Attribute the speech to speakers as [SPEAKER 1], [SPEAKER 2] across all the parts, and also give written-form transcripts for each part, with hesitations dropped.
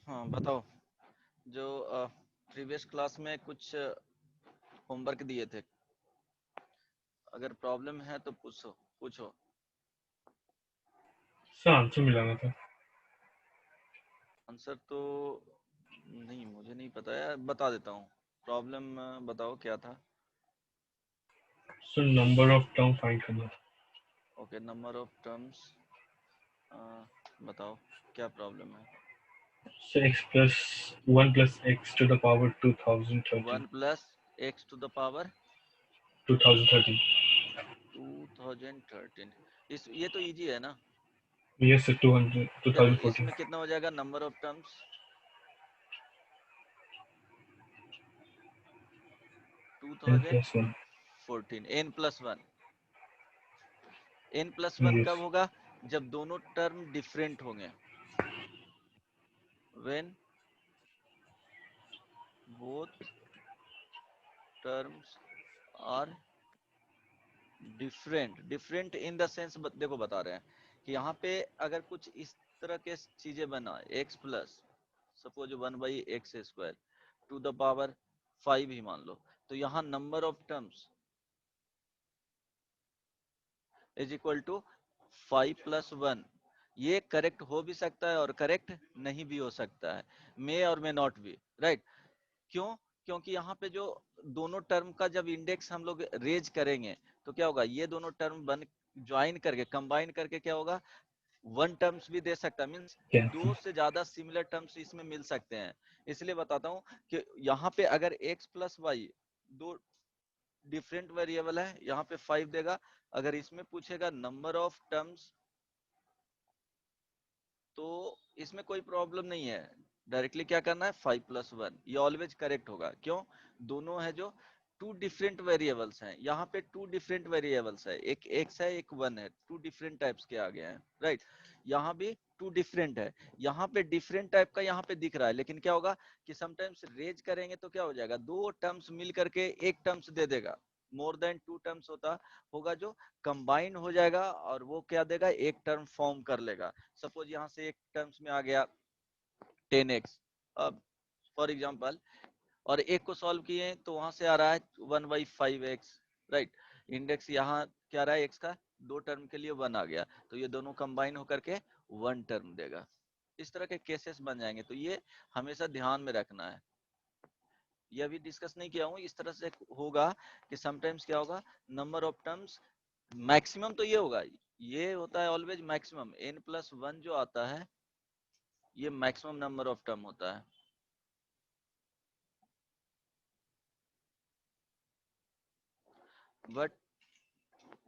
[SPEAKER 1] हाँ बताओ। जो प्रीवियस क्लास में कुछ होमवर्क दिए थे, अगर प्रॉब्लम है तो पूछो पूछो।
[SPEAKER 2] सर आंसर मिलाना था।
[SPEAKER 1] आंसर तो नहीं, मुझे नहीं पता यार, बता देता हूँ। प्रॉब्लम बताओ क्या था।
[SPEAKER 2] Sir number of term find करना था।
[SPEAKER 1] Okay, number of terms. बताओ क्या प्रॉब्लम है।
[SPEAKER 2] Sir x plus 1 + x to the power 2013।
[SPEAKER 1] 1 + x⁻,
[SPEAKER 2] 2013।
[SPEAKER 1] 2013। ये तो इजी है ना।
[SPEAKER 2] यस सर 200
[SPEAKER 1] चलो
[SPEAKER 2] 2014।
[SPEAKER 1] इसमें कितना हो जाएगा, number of terms
[SPEAKER 2] n+1।
[SPEAKER 1] 2014, n+1। n+1
[SPEAKER 2] yes.
[SPEAKER 1] कब होगा, जब दोनों टर्म डिफरेंट होंगे। when both terms are different in the sense, देखो बता रहे हैं कि यहाँ पे अगर कुछ इस तरह के चीजें बना, x+, suppose 1/x² to the power 5 ही मान लो, तो यहाँ number of terms is equal to 5+1। ये करेक्ट हो भी सकता है और करेक्ट नहीं भी हो सकता है, मे और मे नॉट भी, राइट। क्यों? क्योंकि यहाँ पे जो दोनों टर्म का जब इंडेक्स हम लोग रेज करेंगे, तो क्या होगा, ये दोनों टर्म बन ज्वाइन करके कंबाइन करके क्या होगा, वन टर्म्स भी दे सकता है, मीन्स
[SPEAKER 2] कैंसिल।
[SPEAKER 1] दो से ज्यादा सिमिलर टर्म्स इसमें मिल सकते हैं। इसलिए बताता हूँ कि यहाँ पे अगर x+y दो डिफरेंट वेरिएबल है, यहाँ पे 5 देगा। अगर इसमें पूछेगा नंबर ऑफ टर्म्स, तो इसमें कोई प्रॉब्लम नहीं है, डायरेक्टली क्या करना है, 5+1, ये ऑलवेज करेक्ट होगा। क्यों? दोनों है जो टू डिफरेंट वेरिएबल्स हैं, यहाँ पे टू डिफरेंट वेरिएबल्स है, एक x है एक 1 है, टू डिफरेंट टाइप्स के आ गए हैं, राइट। यहाँ भी टू डिफरेंट है, यहाँ पे डिफरेंट टाइप का यहाँ पे दिख रहा है, लेकिन क्या होगा कि समटाइम्स रेज करेंगे तो क्या हो जाएगा, दो टर्म्स मिल करके एक टर्म्स दे देगा, मोर देन टू टर्म्स होगा जो कंबाइन हो जाएगा, और वो क्या देगा, एक टर्म फॉर्म कर लेगा। सपोज यहाँ से एक टर्म्स में आ गया 10x, अब फॉर एग्जांपल, और एक को सॉल्व किए तो वहां से आ रहा है 1/5x, राइट। इंडेक्स यहाँ क्या रहा है x का, दो टर्म के लिए 1 आ गया, तो ये दोनों कंबाइन होकर के 1 टर्म देगा। इस तरह के केसेस बन जाएंगे, तो ये हमेशा ध्यान में रखना है। ये अभी डिस्कस नहीं किया हूँ, इस तरह से होगा कि समटाइम्स क्या होगा, नंबर ऑफ टर्म्स मैक्सिमम तो ये होगा, ये होता है ऑलवेज मैक्सिमम, n+1 जो आता है ये मैक्सिमम नंबर ऑफ टर्म होता है। But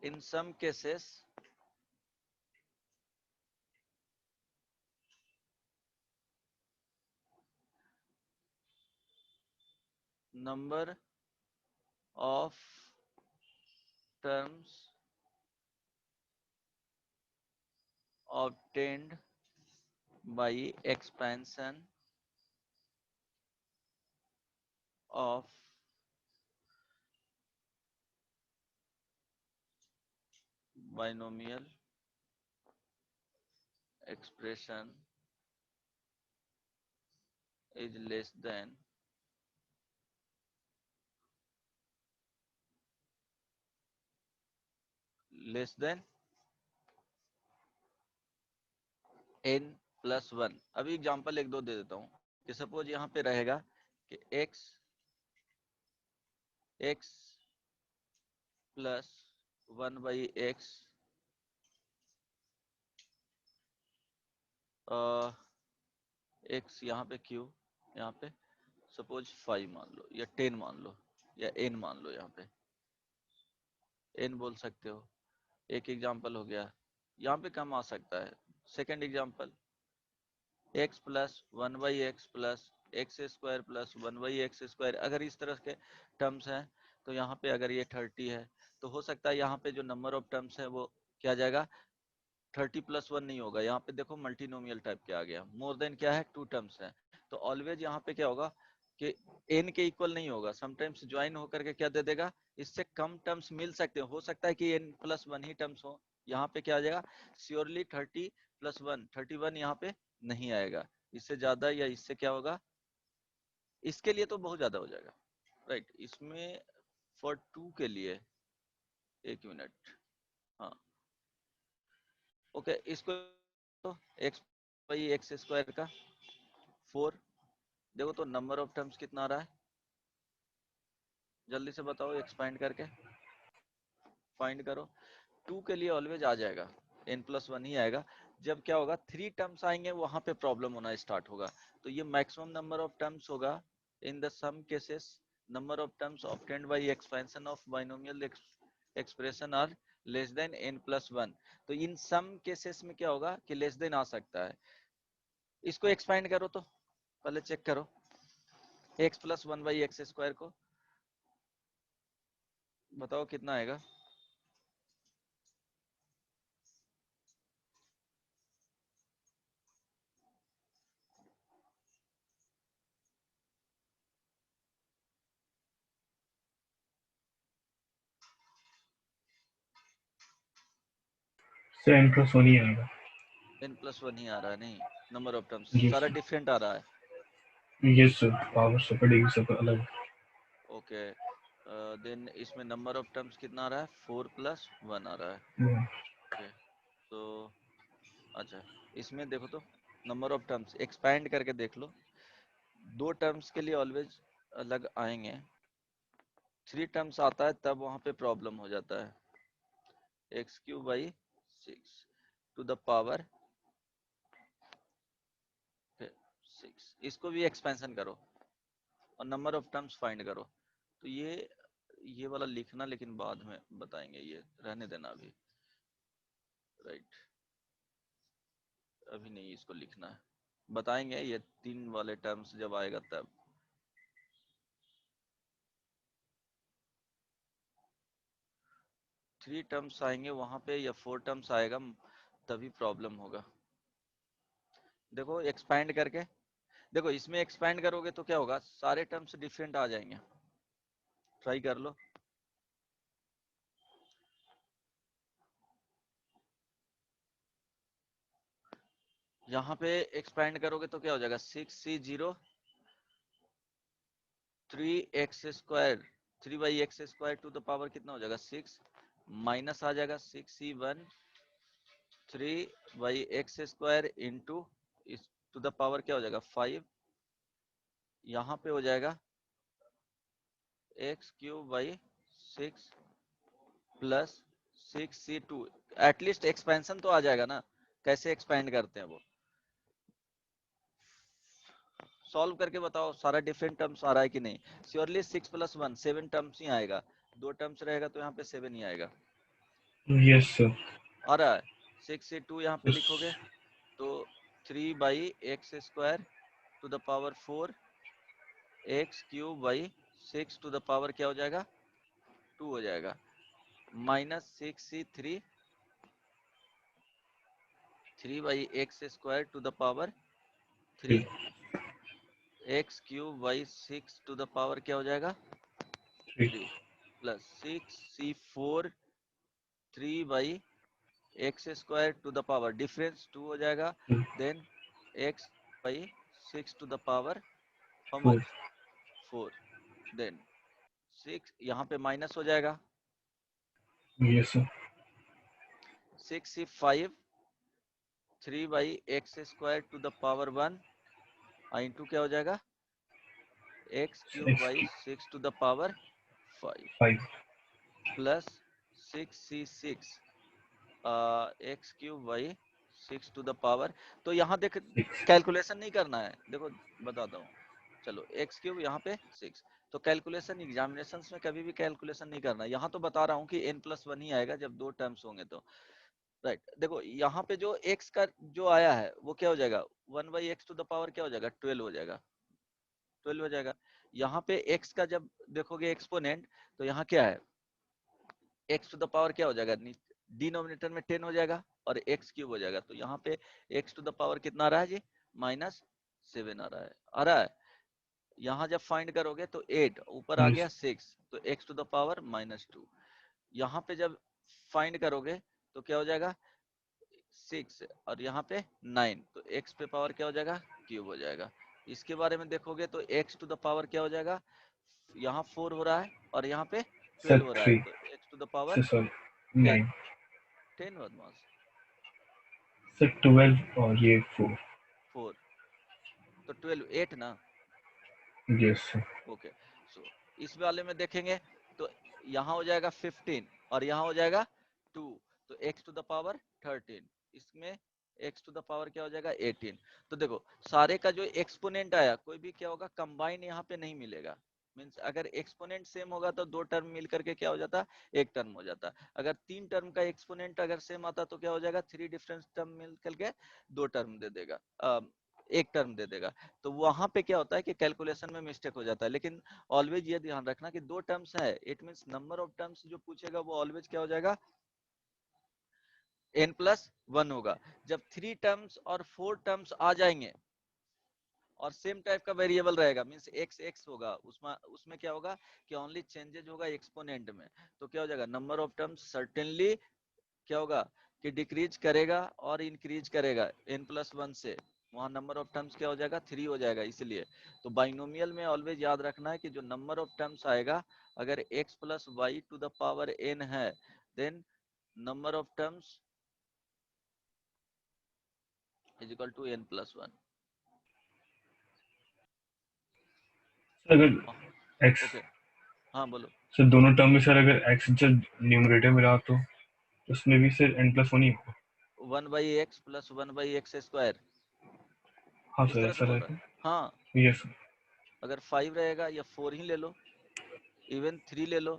[SPEAKER 1] in some cases number of terms obtained by expansion of binomial expression is less than n+1। अभी एग्जांपल एक दो दे देता हूँ कि सपोज यहाँ पे रहेगा कि x प्लस 1/x x यहाँ पे q, यहाँ पे सपोज 5 मान लो या 10 मान लो या n मान लो, यहाँ पे n बोल सकते हो। एक एग्जांपल हो गया, यहाँ पे कम आ सकता है। Second example, x plus 1/x plus x² plus 1/x², अगर इस तरह के टर्म्स हैं, तो यहाँ पे अगर ये 30 है, तो हो सकता है यहाँ पे जो नंबर ऑफ टर्म्स है वो क्या जाएगा, 30+1 नहीं होगा, यहाँ पे देखो मल्टीनोमियल टाइप के आ गया, मोर देन क्या है, टू टर्म्स है। तो ऑलवेज यहाँ पे क्या होगा कि n के इक्वल नहीं होगा, समटाइम्स ज्वाइन होकर के क्या दे देगा, इससे कम टर्म्स मिल सकते हैं, हो सकता है कि n+1 ही टर्म्स हो। यहाँ पे क्या आ जाएगा, श्योरली 30+1 31 यहाँ पे नहीं आएगा, इससे ज्यादा या इससे क्या होगा, इसके लिए तो बहुत ज्यादा हो जाएगा, राइट। इसमें फॉर 2 के लिए, एक मिनट, हाँ ओके, इसको तो एक्स बाई एक्स स्क्वायर का 4, देखो तो नंबर ऑफ टर्म्स कितना आ रहा है, जल्दी से बताओ, एक्सपांड करके फाइंड करो। 2 के लिए ऑलवेज आ जाएगा, n+1 ही आएगा। जब क्या होगा, 3 टर्म्स आएंगे वहां पे प्रॉब्लम होना स्टार्ट होगा। तो ये मैक्सिमम नंबर ऑफ टर्म्स होगा in the some cases, number of terms obtained by expansion of binomial expression are less than n+1। तो इन सम केसेस में क्या होगा कि लेस देन आ सकता है। इसको एक्सपांड करो तो पहले चेक करो, x+1/x² को बताओ कितना आएगा।
[SPEAKER 2] से n+1 ही आएगा।
[SPEAKER 1] n+1 ही आ रहा है, नहीं नंबर ऑफ टर्म्स
[SPEAKER 2] यस
[SPEAKER 1] सारा डिफरेंट आ रहा है।
[SPEAKER 2] यस सर, पावर सब डिग्री सब अलग।
[SPEAKER 1] ओके, देन इसमें नंबर ऑफ टर्म्स कितना आ रहा है, 4+1 आ रहा है।
[SPEAKER 2] है।
[SPEAKER 1] ओके, तो अच्छा, इसमें देखो तो नंबर ऑफ टर्म्स एक्सपैंड करके देख लो, 2 टर्म्स के लिए ऑलवेज अलग आएंगे, 3 टर्म्स आता है तब वहां पे प्रॉब्लम हो जाता है। x³/6 टू द पावर 6, इसको भी एक्सपेंशन करो और नंबर ऑफ टर्म्स फाइंड करो। तो ये वाला लिखना लेकिन बाद में बताएंगे, ये रहने देना अभी, राइट, अभी नहीं इसको लिखना है, बताएंगे ये 3 वाले टर्म्स जब आएगा तब। थ्री टर्म्स आएंगे वहां पे या 4 टर्म्स आएगा तभी प्रॉब्लम होगा। देखो एक्सपैंड करके देखो, इसमें एक्सपैंड करोगे तो क्या होगा, सारे टर्म्स डिफरेंट आ जाएंगे, ट्राई कर लो। यहाँ पे एक्सपैंड करोगे तो क्या हो जाएगा, 6c0 3x², 3/x² to the power कितना हो जाएगा 6, माइनस आ जाएगा 6c1 3/x² इंटू इस टू द पावर क्या हो जाएगा 5, यहाँ पे हो जाएगा x³/6 plus 6c2। At least expansion तो आ जाएगा ना, कैसे एक्सपेंड करते हैं वो सॉल्व करके बताओ, सारा डिफरेंट टर्म्स आ रहा है कि नहीं। श्योरली 6+1 7 टर्म्स ही आएगा, 2 टर्म्स रहेगा तो यहाँ पे 7 ही आएगा।
[SPEAKER 2] Yes sir.
[SPEAKER 1] आ रहा है, 6c2 यहाँ पे लिखोगे तो 3/x² to the power 4 x³/6 to the power क्या हो जाएगा 2 हो जाएगा, minus 6c3 3/x² to the power 3 x³/6 to the power क्या हो जाएगा 3 plus 6c4 3/x² to the power difference 2 हो जाएगा, then x/6 to the power how much 4, then 6 यहाँ पे माइनस हो जाएगा,
[SPEAKER 2] yes sir.
[SPEAKER 1] 6c5 3/x² to the power 1 into क्या हो जाएगा x³/6 to the power 5
[SPEAKER 2] 5
[SPEAKER 1] plus 6c6 x³/6 to the power. तो यहाँ देख,
[SPEAKER 2] 6
[SPEAKER 1] कैलकुलेशन नहीं करना है, देखो बताता हूँ, चलो x³ यहाँ पे 6, तो कैलकुलेशन एग्जामिनेशन में कभी भी कैलकुलेशन नहीं करना, यहाँ तो बता रहा हूँ कि n+1 ही आएगा जब 2 टर्म्स होंगे तो, राइट। देखो यहाँ पे जो x का जो आया है वो क्या हो जाएगा 1/x टू द पावर क्या हो जाएगा 12 हो जाएगा, 12 हो जाएगा। यहाँ पे x का जब देखोगे एक्सपोनेंट तो यहाँ क्या है x टू द पावर क्या हो जाएगा, डिनोमिनेटर में 10 हो जाएगा और x³ हो जाएगा, तो यहाँ पे x टू द पावर कितना आ रहा है जी -7 आ रहा है, आ रहा है। यहाँ जब फाइंड करोगे तो 8 ऊपर आ गया 6, तो x टू द पावर -2। यहाँ पे जब फाइंड करोगे तो क्या हो जाएगा 6 और यहाँ पे 9, तो x पे पावर क्या हो जाएगा, क्यूब हो जाएगा। इसके बारे में देखोगे तो x टू द पावर क्या हो जाएगा, यहाँ 4 हो रहा है और यहाँ पे 12
[SPEAKER 2] सर
[SPEAKER 1] हो रहा है,
[SPEAKER 2] 3,
[SPEAKER 1] तो x to the power
[SPEAKER 2] sir sorry
[SPEAKER 1] 10,
[SPEAKER 2] 9,
[SPEAKER 1] 10 बदमाश,
[SPEAKER 2] सर 12 और ये 4।
[SPEAKER 1] 4 तो 12, 8 ना।
[SPEAKER 2] Yes sir.
[SPEAKER 1] ओके, सो इस वाले में देखेंगे तो यहाँ हो जाएगा 15 और यहाँ हो जाएगा 2, तो x टू द पावर 13, इसमें x टू द पावर क्या हो जाएगा 18। तो देखो सारे का जो एक्सपोनेंट आया कोई भी क्या होगा, कंबाइन यहाँ पे नहीं मिलेगा। मींस अगर एक्सपोनेंट सेम होगा तो दो टर्म मिल करके क्या हो जाता, एक टर्म हो जाता। अगर तीन टर्म का एक्सपोनेंट अगर सेम आता तो क्या हो जाएगा, थ्री डिफरेंस टर्म मिल करके दो टर्म दे देगा, एक टर्म दे देगा। तो वहां पे क्या होता है कि कैलकुलेशन में मिस्टेक हो जाता है। लेकिन ऑलवेज ये ध्यान रखना कि दो टर्म्स है, it means number of terms जो पूछेगा वो ऑलवेज क्या हो जाएगा, n+1 होगा। जब थ्री टर्म्स और फोर टर्म्स आ जाएंगे और सेम टाइप का वेरिएबल रहेगा, मींस x x होगा, उसमें उसमें क्या होगा कि ओनली चेंजेज होगा एक्सपोनेंट में, तो क्या हो जाएगा, नंबर ऑफ टर्म्स सर्टेनली क्या होगा कि डिक्रीज करेगा और इंक्रीज करेगा n+1 से, वहां नंबर ऑफ टर्म्स क्या हो जाएगा, 3 हो जाएगा। इसलिए तो बाइनोमियल में ऑलवेज याद रखना है कि जो नंबर ऑफ टर्म्स आएगा, अगर x plus Y to the power n है, then number of terms is equal to n+1।
[SPEAKER 2] अगर x,
[SPEAKER 1] ओके, हाँ बोलो।
[SPEAKER 2] सर दोनों टर्म में सर अगर x जब न्यूमरेटर में रहा तो उसमें भी सर n+1 ही होगा।
[SPEAKER 1] 1/x प्लस 1/x²,
[SPEAKER 2] हाँ
[SPEAKER 1] इस
[SPEAKER 2] सर
[SPEAKER 1] तरह से
[SPEAKER 2] ऐसा
[SPEAKER 1] बोल रहा
[SPEAKER 2] रहता
[SPEAKER 1] है। हाँ,
[SPEAKER 2] है। Yes sir.
[SPEAKER 1] अगर 5 रहेगा या 4 ही ले लो, इवन 3 ले लो,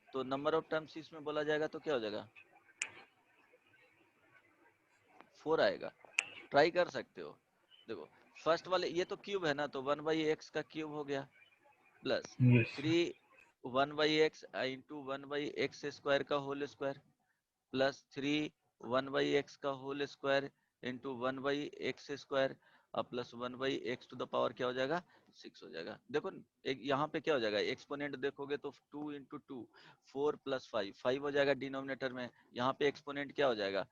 [SPEAKER 1] तो नंबर ऑफ टर्म्स इसमें बोला जाएगा तो क्या हो जाएगा, 4 आएगा। ट्राई कर सकते हो। देखो फर्स्ट वाले ये तो क्यूब है ना, तो 1/x का क्यूब हो गया, plus
[SPEAKER 2] yes sir.
[SPEAKER 1] 3 1/x into 1/x² का होल स्क्वायर, प्लस 3 1/x का होल स्क्वायर इंटू 1/x² और plus 1/x to the power क्या हो जाएगा, 6 हो जाएगा। देखो एक यहाँ पे क्या हो जाएगा, एक्सपोनेंट देखोगे तो 2 इंटू 2 4 प्लस 5 5 हो जाएगा डिनोमिनेटर में, यहाँ पे एक्सपोनेंट क्या हो जाएगा,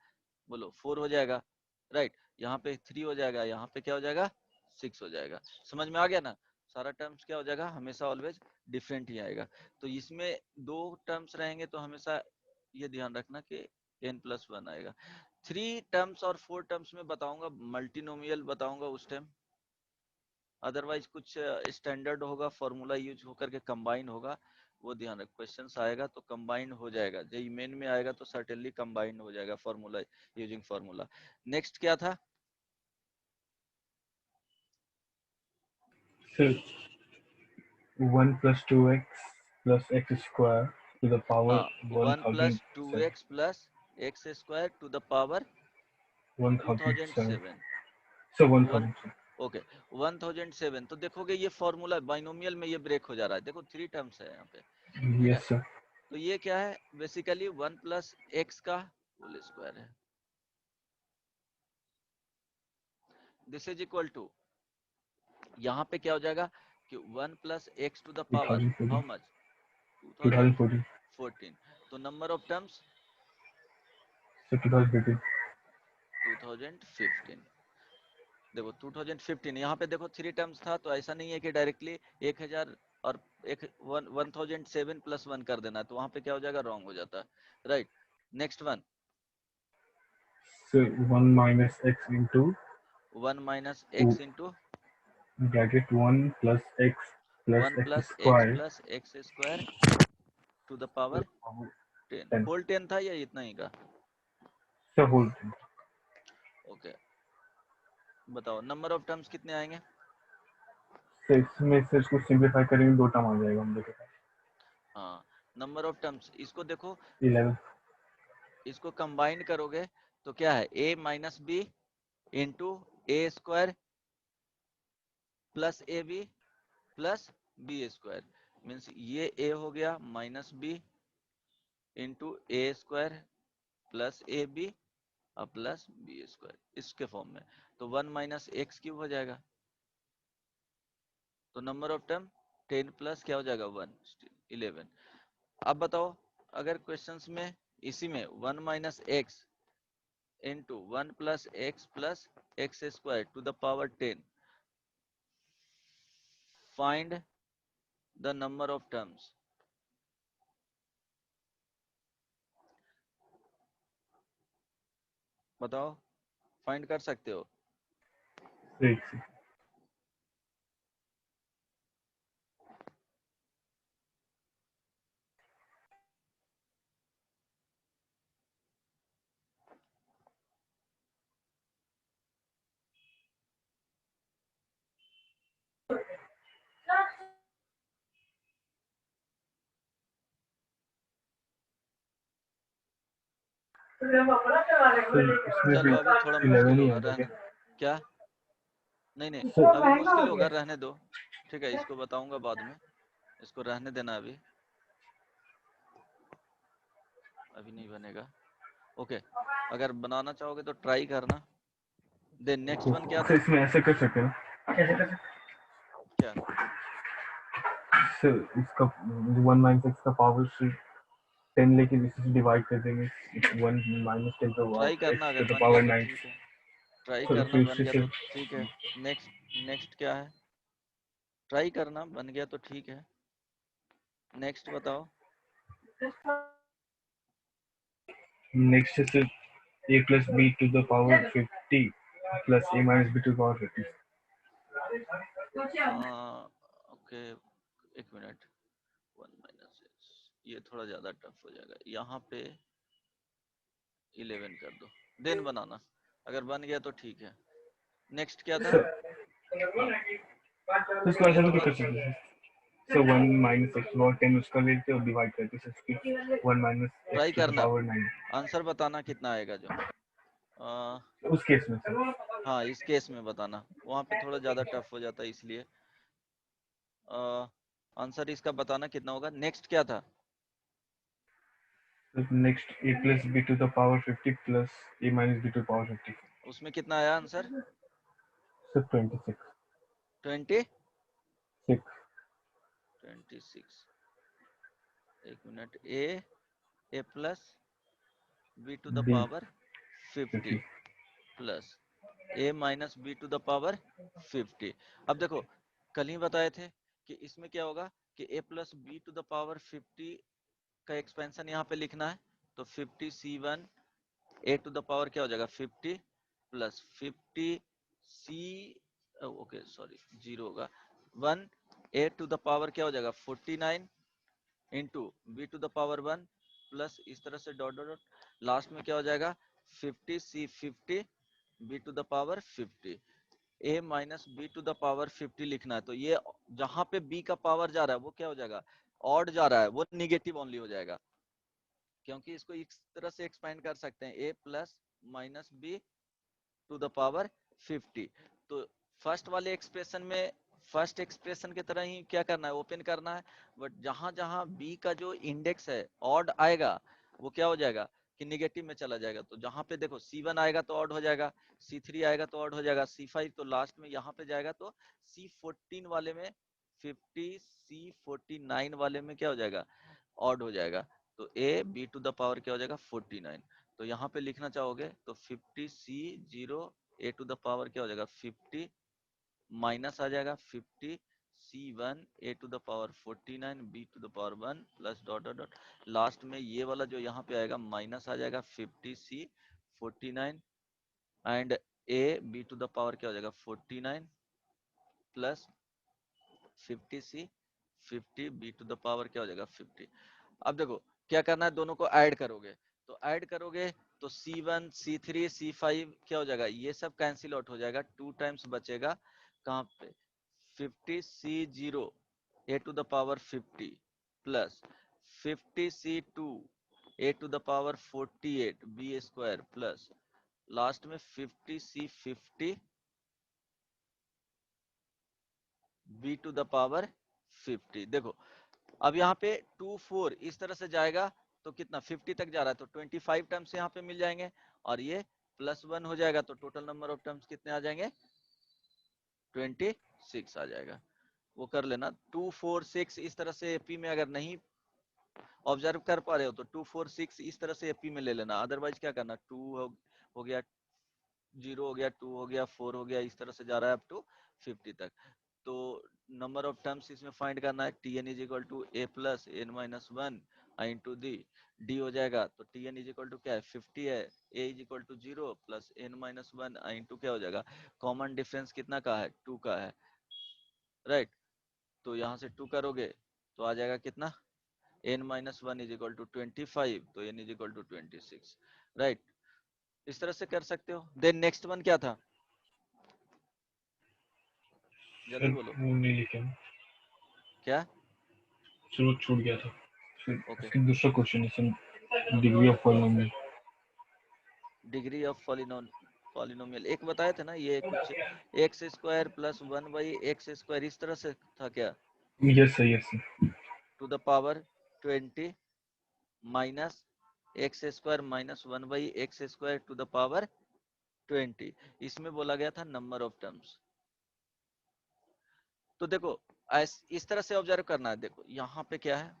[SPEAKER 1] बोलो 4 हो जाएगा, राइट। यहाँ पे 3 हो जाएगा, यहाँ पे क्या हो जाएगा, 6 हो जाएगा। समझ में आ गया ना, सारा टर्म्स क्या हो जाएगा, हमेशा ऑलवेज डिफरेंट ही आएगा। तो इसमें दो टर्म्स रहेंगे तो हमेशा ये ध्यान रखना कि n+1 आएगा। थ्री टर्म्स और फोर टर्म्स में बताऊंगा, मल्टीनोमियल बताऊंगा उस टाइम, अदरवाइज कुछ स्टैंडर्ड होगा, फॉर्मूला यूज होकर के कंबाइन होगा, वो ध्यान रख। क्वेश्चंस आएगा तो कंबाइन हो जाएगा, जेई मेन में आएगा तो सर्टेनली कंबाइन हो जाएगा, फॉर्मूला यूजिंग फॉर्मूला। नेक्स्ट क्या था,
[SPEAKER 2] sir 1 + 2x + x² to the power
[SPEAKER 1] हाँ 1 plus to
[SPEAKER 2] 1007।
[SPEAKER 1] X plus x² to the power
[SPEAKER 2] 1007
[SPEAKER 1] 2007,
[SPEAKER 2] sir
[SPEAKER 1] one,
[SPEAKER 2] 1000 sir.
[SPEAKER 1] Okay 1007। तो देखोगे ये फॉर्मूला बाइनोमियल में ये ब्रेक हो जा रहा है, देखो थ्री टर्म्स है यहाँ पे, ठीक है।
[SPEAKER 2] Yes sir.
[SPEAKER 1] तो ये क्या है, बेसिकली 1 + x का होल स्क्वायर है, दिस इज इक्वल टू, यहाँ पे क्या हो जाएगा कि 1 + x to the power
[SPEAKER 2] 2014
[SPEAKER 1] how much,
[SPEAKER 2] 2014
[SPEAKER 1] 2014। तो नंबर ऑफ टर्म्स
[SPEAKER 2] सर 2015
[SPEAKER 1] 2015। देखो 2015 यहाँ पे देखो थ्री टर्म्स था, तो ऐसा नहीं है कि डायरेक्टली 1000 और एक 1007 + 1 कर देना, तो वहां पे क्या हो जाएगा, रॉन्ग हो जाता है, right. Next one,
[SPEAKER 2] sir 1 - x into
[SPEAKER 1] 1 - x into
[SPEAKER 2] bracket 1 + x
[SPEAKER 1] one
[SPEAKER 2] + x
[SPEAKER 1] plus x
[SPEAKER 2] square
[SPEAKER 1] plus x square to the
[SPEAKER 2] to
[SPEAKER 1] power
[SPEAKER 2] the power
[SPEAKER 1] 10,
[SPEAKER 2] 10
[SPEAKER 1] whole 10 था या इतना ही का,
[SPEAKER 2] सर होल 10।
[SPEAKER 1] ओके। बताओ नंबर ऑफ टर्म्स कितने आएंगे,
[SPEAKER 2] sir इसमें से इसको सिंप्लीफाई करेंगे दो टर्म आ जाएगा हम लोग के पास।
[SPEAKER 1] हाँ नंबर ऑफ टर्म्स, इसको देखो,
[SPEAKER 2] 11
[SPEAKER 1] इसको कंबाइन करोगे तो क्या है, a - b into a² plus ab plus b², means ये a हो गया -b into a² plus ab और प्लस b², इसके फॉर्म में। तो 1 - x³ हो जाएगा, तो नंबर ऑफ टर्म 10 प्लस क्या हो जाएगा 1, 11। अब बताओ अगर क्वेश्चंस में इसी में 1 - x into 1 plus x square to the power 10. Find the number of terms. बताओ, फाइंड कर सकते हो?
[SPEAKER 2] एक इसमें
[SPEAKER 1] चलो
[SPEAKER 2] भी
[SPEAKER 1] अभी थोड़ा
[SPEAKER 2] 11
[SPEAKER 1] मुश्किल
[SPEAKER 2] ही
[SPEAKER 1] होगा,
[SPEAKER 2] आएगा क्या?
[SPEAKER 1] रहने। क्या? नहीं नहीं,
[SPEAKER 2] सर
[SPEAKER 1] अभी मुश्किल होगा, रहने दो। ठीक है, इसको बताऊंगा बाद में, इसको रहने देना अभी, अभी नहीं बनेगा। ओके, अगर बनाना चाहोगे तो ट्राई करना। देन नेक्स्ट वन क्या
[SPEAKER 2] सर
[SPEAKER 1] था?
[SPEAKER 2] इसमें ऐसे कर सकते हैं ना? कैसे कर सकते
[SPEAKER 1] क्या?
[SPEAKER 2] हैं? सर इसका 1 माइनस एक्स का पावर से 10 लेके इसे डिवाइड कर देंगे। 1 माइनस 10 का
[SPEAKER 1] ट्राई
[SPEAKER 2] पावर
[SPEAKER 1] करना,
[SPEAKER 2] एक्स
[SPEAKER 1] अगर
[SPEAKER 2] टू द
[SPEAKER 1] बन गया
[SPEAKER 2] पावर
[SPEAKER 1] तो
[SPEAKER 2] 9।
[SPEAKER 1] ठीक है, ट्राई
[SPEAKER 2] सर
[SPEAKER 1] करना,
[SPEAKER 2] फिर
[SPEAKER 1] बन
[SPEAKER 2] इससे
[SPEAKER 1] गया तो
[SPEAKER 2] सिर्फ
[SPEAKER 1] ठीक है। नेक्स्ट, नेक्स्ट क्या है? ट्राई करना, बन गया तो ठीक है। नेक्स्ट बताओ।
[SPEAKER 2] नेक्स्ट है sir a plus b to the power 50 plus a minus b to the power 50।
[SPEAKER 1] Okay, एक मिनट। 1 माइनस एक्स, ये थोड़ा ज्यादा टफ हो जाएगा, यहाँ पे 11 कर दो, देन बनाना, अगर बन गया तो ठीक है। नेक्स्ट क्या था?
[SPEAKER 2] सर
[SPEAKER 1] हाँ,
[SPEAKER 2] इसको
[SPEAKER 1] ये
[SPEAKER 2] ऐसा भी
[SPEAKER 1] थोड़ा
[SPEAKER 2] कर सकते हैं। सो 1 माइनस एक्स और 10 उसका लेते और डिवाइड करते सर इसकी 1 minus
[SPEAKER 1] try
[SPEAKER 2] x to the
[SPEAKER 1] करना,
[SPEAKER 2] पावर 9
[SPEAKER 1] आंसर बताना कितना आएगा जो।
[SPEAKER 2] उस केस में सर।
[SPEAKER 1] हाँ, इस केस में बताना, वहाँ पे थोड़ा ज्यादा टफ हो जाता है इसलिए। आंसर इसका बताना कितना होगा। नेक्स्ट क्या था?
[SPEAKER 2] Next a plus b to the power 50 plus a minus b to the power 50।
[SPEAKER 1] उसमें कितना आया आंसर?
[SPEAKER 2] सर 26।
[SPEAKER 1] 20,
[SPEAKER 2] 6
[SPEAKER 1] 26, एक मिनट। A plus B to the
[SPEAKER 2] b
[SPEAKER 1] power 50
[SPEAKER 2] 50।
[SPEAKER 1] Plus a minus B to the power 50। अब देखो, कल ही बताए थे कि इसमें क्या होगा कि A plus B to the power 50 का एक्सपेंशन यहाँ पे लिखना है, तो 50c1 a to the power क्या हो जाएगा 50 plus 50c, okay sorry, zero होगा, 1 ए टू द पावर क्या हो जाएगा 49 into b to the power 1 plus इस तरह से डॉट डॉट डॉट, लास्ट में क्या हो जाएगा 50c50 b to the power 50। A minus B to the power 50 लिखना है, तो ये जहां पे बी का पावर जा रहा है वो क्या हो जाएगा, ऑड जा रहा है, वो निगेटिव ओनली हो जाएगा, क्योंकि इसको इस तरह से एक्सपेंड कर सकते हैं, A plus minus B to the power 50। तो फर्स्ट वाले एक्सप्रेशन में फर्स्ट एक्सप्रेशन की तरह ही क्या करना है, ओपन करना है, बट जहां जहां बी का जो इंडेक्स है ऑड आएगा, वो क्या हो जाएगा कि निगेटिव में चला जाएगा। तो जहां पे देखो C1 आएगा तो ऑड हो जाएगा, C3 आएगा तो ऑड हो जाएगा, C5 तो लास्ट में यहाँ पे जाएगा, तो C14 वाले में 50, C49 वाले में क्या हो जाएगा, ऑड हो जाएगा। तो a b to the power क्या हो जाएगा 49। तो यहाँ पे लिखना चाहोगे तो 50c0 a to the power क्या हो जाएगा 50 माइनस आ जाएगा 50c1 a to the power 49 b to the power 1 plus dot dot dot, last में ये वाला जो यहाँ पे आएगा माइनस आ जाएगा 50c49 and a b to the power क्या हो जाएगा 49 plus 50c50 b to the power क्या हो जाएगा 50। अब देखो क्या करना है, दोनों को ऐड करोगे, तो ऐड करोगे तो C1 C3 C5 क्या हो जाएगा, ये सब कैंसिल आउट हो जाएगा, 2 टाइम्स बचेगा कहाँ पे 50c0 a to the power 50 plus 50c2 a to the power 48 b square plus last में 50c50 b to the power 50। देखो अब यहाँ पे 2 4 इस तरह से जाएगा तो कितना 50 तक जा रहा है, तो 25 टर्म्स यहाँ पे मिल जाएंगे, और ये +1 हो जाएगा, तो टोटल नंबर ऑफ टर्म्स कितने आ जाएंगे 26 आ जाएगा। वो कर लेना 2 4 6 इस तरह से एपी में अगर नहीं ऑब्जर्व कर पा रहे हो तो 2 4 6 इस तरह से एपी में ले लेना, अदरवाइज क्या करना 2 हो गया, 0 हो गया, 2 हो गया, 4 हो गया, इस तरह से जा रहा है अप टू 50 तक। तो नंबर ऑफ टर्म्स इसमें फाइंड करना है, Tn is equal to a plus n minus one into d हो जाएगा। तो Tn इज इक्वल टू क्या है, 50 है, a is equal to 0 plus n minus one into क्या हो जाएगा, कॉमन डिफरेंस कितना का है, 2 का है, राइट। तो यहाँ से 2 करोगे तो आ जाएगा कितना, n minus one is equal to 25, तो n is equal to 26, right. इस तरह से कर सकते हो। देन नेक्स्ट वन क्या था, जल्दी बोलो।
[SPEAKER 2] वो नहीं लिखा,
[SPEAKER 1] क्या,
[SPEAKER 2] चलो छूट गया था। फिर
[SPEAKER 1] ओके,
[SPEAKER 2] उसकी दूसरा क्वेश्चन है degree of polynomial.
[SPEAKER 1] Degree of polynomial एक बताए थे ना, ये कुछ x square plus one by x square इस तरह से था क्या,
[SPEAKER 2] yes sir, yes sir.
[SPEAKER 1] To the power 20 minus x square minus one by x square to the power 20, इसमें बोला गया था नंबर ऑफ टर्म्स। तो देखो इस तरह से ऑब्जर्व करना है, देखो यहाँ पे क्या है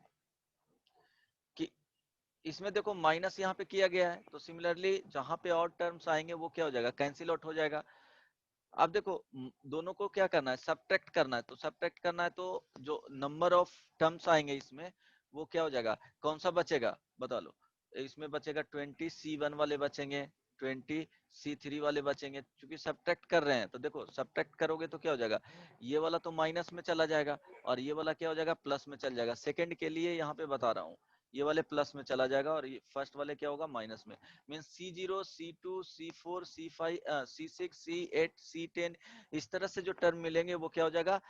[SPEAKER 1] कि इसमें देखो माइनस यहाँ पे किया गया है, तो सिमिलरली जहां पे और टर्म्स आएंगे वो क्या हो जाएगा, कैंसिल आउट हो जाएगा। अब देखो दोनों को क्या करना है, सब्ट्रैक्ट करना है। तो सब्ट्रैक्ट करना है तो जो नंबर ऑफ टर्म्स आएंगे इसमें वो क्या हो जाएगा, कौन सा बचेगा बता लो। इसमें बचेगा 20 C1 वाले बचेंगे, 20 C3 वाले बचेंगे, क्योंकि सब्ट्रैक्ट कर रहे हैं। तो देखो सब्ट्रैक्ट करोगे तो क्या हो जाएगा, ये वाला तो माइनस में चला जाएगा और ये वाला क्या हो जाएगा, प्लस में चल जाएगा। सेकंड के लिए यहाँ पे बता रहा हूँ, ये वाले प्लस में चला जाएगा और ये फर्स्ट वाले क्या होगा, माइनस में। Mean C0 C2 C4 C5 C6 C8 C10 इस तरह से जो टर्म मिलेंगे वो क्या हो जाएगा,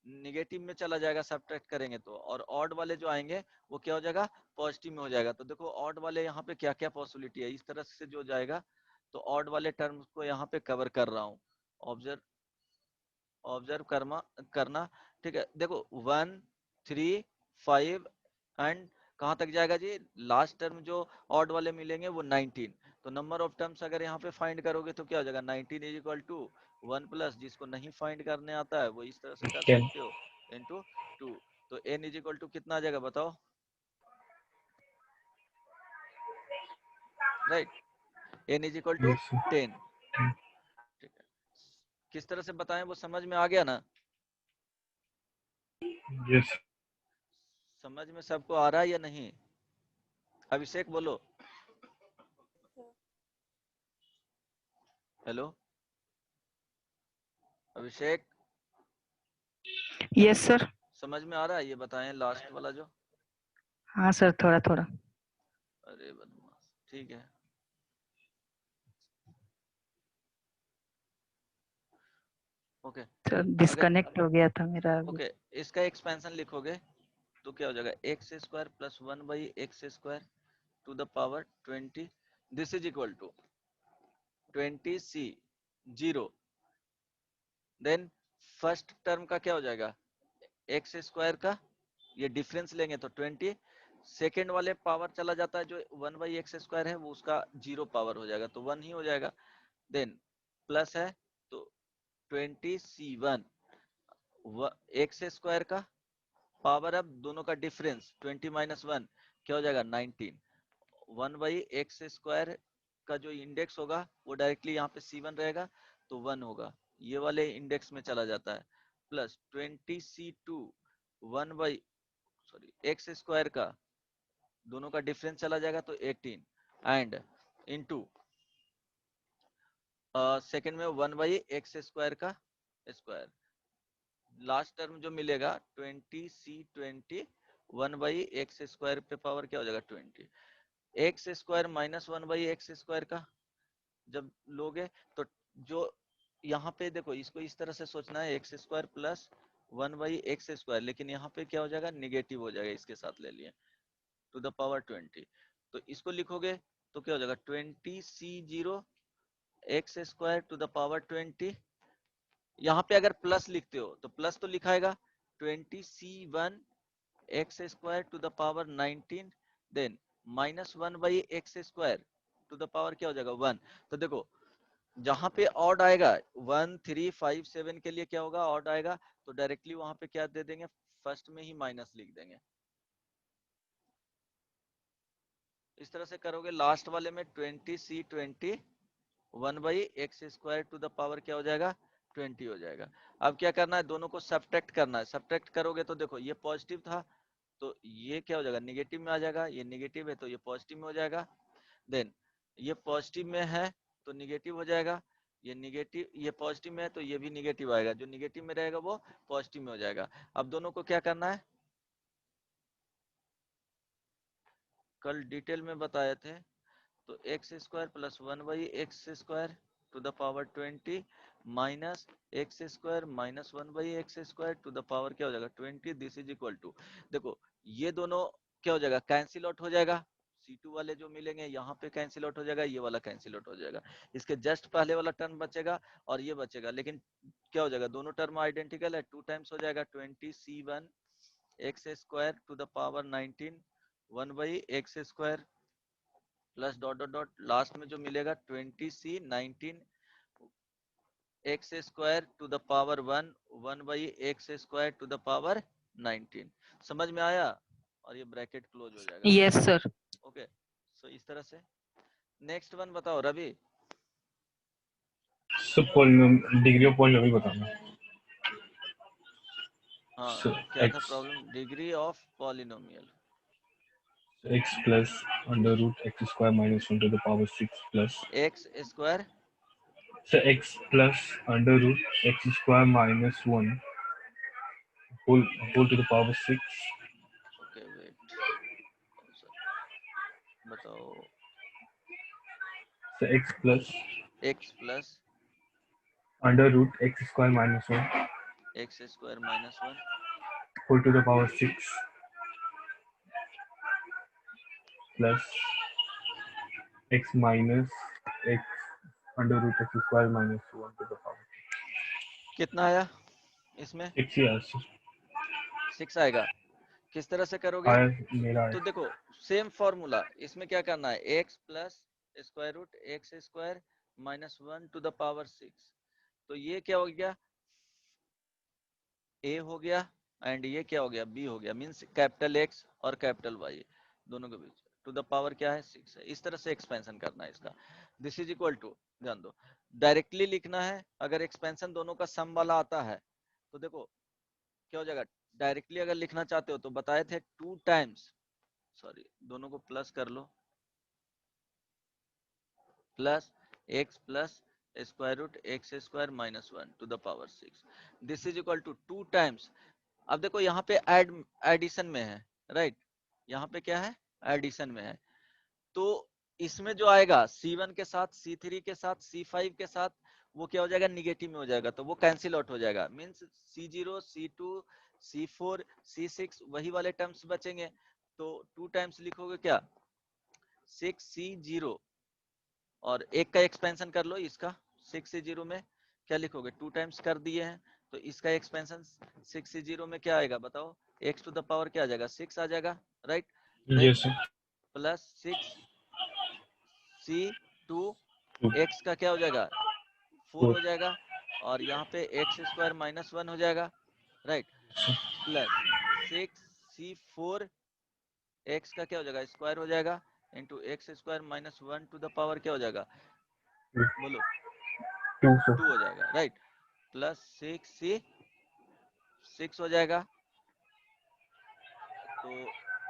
[SPEAKER 1] निगेटिव में चला जाएगा सब्ट्रैक्ट करेंगे तो। और ऑड वाले जो आएंगे वो क्या हो जाएगा, पॉजिटिव में हो जाएगा। तो देखो ऑड वाले यहाँ पे क्या क्या पॉसिबिलिटी है, इस तरह से जो जाएगा। तो ऑड वाले टर्म्स को यहाँ पे कवर कर रहा हूँ, ऑब्जर्व ऑब्जर्व करना, ठीक है। देखो 1 3 5 एंड कहाँ तक जाएगा जी, लास्ट टर्म जो ऑड वाले मिलेंगे वो 19। तो नंबर ऑफ टर्म्स अगर यहाँ पे फाइंड करोगे तो क्या हो जाएगा, 19 इज इक्वल टू 1 प्लस, जिसको नहीं फाइंड करने आता है वो इस तरह से कर
[SPEAKER 2] 10।
[SPEAKER 1] सकते हो, इनटू 2। तो n इज इक्वल टू कितना आ जाएगा बताओ, right, n is equal to
[SPEAKER 2] yes sir.
[SPEAKER 1] 10, ठीक है। किस तरह से बताएं वो समझ में आ गया ना,
[SPEAKER 2] यस।
[SPEAKER 1] समझ में सबको आ रहा है या नहीं, अभिषेक बोलो, हेलो अभिषेक,
[SPEAKER 3] यस सर।
[SPEAKER 1] समझ में आ रहा है, ये बताएं लास्ट वाला जो,
[SPEAKER 3] हाँ सर, थोड़ा थोड़ा।
[SPEAKER 1] अरे बदमाश, ठीक है, ओके।
[SPEAKER 3] सर
[SPEAKER 1] अगर
[SPEAKER 3] डिस्कनेक्ट हो गया था मेरा अभी।
[SPEAKER 1] ओके इसका एक्सपेंशन लिखोगे तो क्या हो जाएगा, x square plus one by x square to the power 20, this is equal to 20 C 0। Then first term का क्या हो जाएगा, एक्स स्क्वायर का ये डिफरेंस लेंगे तो 20, सेकेंड वाले पावर चला जाता है जो 1/x² है वो उसका 0 पावर हो जाएगा तो 1 ही हो जाएगा। देन प्लस है तो 20 C1 एक्स स्क्वायर का पावर, अब दोनों का डिफरेंस 20 माइनस वन क्या हो जाएगा 19। 1/x² का जो इंडेक्स होगा वो डायरेक्टली यहाँ पे C1 रहेगा तो 1 होगा, ये वाले इंडेक्स में चला जाता है। प्लस 20 C2 एक्स स्क्वायर का दोनों का डिफरेंस चला जाएगा तो 18 एंड इनटू सेकंड में 1/x² का स्क्वायर, लास्ट टर्म जो मिलेगा 20 C 20 1/x² पे पावर क्या हो जाएगा 20, एक्स स्क्वायर माइनस 1/x² का जब लोगे तो जो यहाँ पे देखो इसको इस तरह से सोचना है, x² प्लस 1/x², लेकिन यहाँ पे क्या हो जाएगा, निगेटिव हो जाएगा, इसके साथ ले लिए टू द पावर 20। तो इसको लिखोगे तो क्या हो जाएगा 20 C 0 x² to the power 20। यहाँ पे अगर प्लस लिखते हो तो प्लस तो लिखाएगा 20 C 1 x² to the power 19, then minus 1/x² to the power क्या हो जाएगा 1। तो देखो जहां पे ऑड आएगा 1 3 5 7 के लिए क्या होगा, ऑड आएगा तो डायरेक्टली वहां पे क्या दे देंगे, फर्स्ट में ही माइनस लिख देंगे। इस तरह से करोगे, लास्ट वाले में 20 C 20 1/x² to the power क्या हो जाएगा 20 हो जाएगा। अब क्या करना है, दोनों को सब्ट्रैक्ट करना है। सब्ट्रैक्ट करोगे तो देखो ये पॉजिटिव था तो ये क्या हो जाएगा निगेटिव में आ जाएगा, ये निगेटिव है तो ये पॉजिटिव में हो जाएगा। देन ये पॉजिटिव में है तो निगेटिव हो जाएगा, ये निगेटिव, ये पॉजिटिव में है तो ये भी निगेटिव आएगा, जो निगेटिव में रहेगा वो पॉजिटिव में हो जाएगा। अब दोनों को क्या करना है, कल डिटेल में बताए थे, तो x² plus 1/x² to the power 20 minus x² minus 1/x² to the power क्या हो जाएगा 20, दिस इज इक्वल टू, देखो ये दोनों क्या हो जाएगा कैंसिल आउट हो जाएगा, C2 वाले जो मिलेंगे यहाँ पे कैंसिल आउट हो जाएगा, ये वाला कैंसिल आउट हो जाएगा, इसके जस्ट पहले वाला टर्म बचेगा और ये बचेगा, लेकिन क्या हो जाएगा दोनों टर्म आइडेंटिकल है, 2 टाइम्स हो जाएगा 20c1 x² to the power 19 1/x² plus dot dot dot last में जो मिलेगा 20c 19 x² to the power 1 1/x² to the power 19। समझ में आया, और ये ब्रैकेट क्लोज हो जाएगा।
[SPEAKER 3] Yes sir.
[SPEAKER 1] ओके, सो इस तरह से। नेक्स्ट वन बताओ रवि।
[SPEAKER 2] डिग्री ऑफ पॉलिनोमियल बताना।
[SPEAKER 1] हाँ
[SPEAKER 2] So
[SPEAKER 1] क्या था
[SPEAKER 2] x
[SPEAKER 1] problem, degree of polynomial
[SPEAKER 2] x plus under root x² minus 1 to the power 6 plus
[SPEAKER 1] x²,
[SPEAKER 2] so x plus under root x² minus 1 whole to the power 6
[SPEAKER 1] okay wait बताओ,
[SPEAKER 2] so x plus
[SPEAKER 1] x plus
[SPEAKER 2] under root x² minus 1
[SPEAKER 1] x² minus 1
[SPEAKER 2] whole to the power 6 plus x minus x under root x² minus 1 to the power
[SPEAKER 1] कितना आया इसमें
[SPEAKER 2] 6 years
[SPEAKER 1] 6 आएगा। किस तरह से करोगे,
[SPEAKER 2] मेरा
[SPEAKER 1] तो देखो सेम फॉर्मूला, इसमें क्या करना है x plus square root x² minus 1 to the power 6, तो ये क्या हो गया a हो गया एंड ये क्या हो गया b हो गया, मींस कैपिटल X और कैपिटल Y दोनों के बीच टू द पावर क्या है 6 है। इस तरह से एक्सपेंशन करना है इसका। दिस इज इक्वल टू, ध्यान दो डायरेक्टली लिखना है, अगर एक्सपेंशन दोनों का सम वाला आता है तो देखो क्या हो जाएगा, डायरेक्टली अगर लिखना चाहते हो तो बताए थे 2 टाइम्स, सॉरी दोनों को प्लस कर लो, plus x plus square root x² minus 1 to the power 6, this is equal to 2 times. अब देखो यहाँ पे एडिशन में है, राइट, यहाँ पे क्या है एडिशन में है, तो इसमें जो आएगा C1 के साथ C3 के साथ C5 के साथ वो क्या हो जाएगा निगेटिव में हो जाएगा, तो वो कैंसिल आउट हो जाएगा, means C0 C2 C4 C6 वही वाले टर्म्स बचेंगे, तो 2 टाइम्स लिखोगे क्या 6C0 और एक का एक्सपेंशन कर लो इसका 6C0 में क्या लिखोगे 2 टाइम्स कर दिए हैं, तो इसका एक्सपेंशन 6C0 में क्या आएगा बताओ, x टू द पावर क्या आ जाएगा 6 आ जाएगा, right, then
[SPEAKER 2] yes sir
[SPEAKER 1] plus 6C2 x का क्या हो जाएगा 4 हो जाएगा, और यहाँ पे x² माइनस 1 हो जाएगा, राइट, प्लस 6C4 x का क्या हो जाएगा स्क्वायर हो जाएगा into x² minus 1 to the power क्या हो जाएगा बोलो
[SPEAKER 2] 2
[SPEAKER 1] 2 हो जाएगा, राइट, प्लस 6 हो जाएगा, तो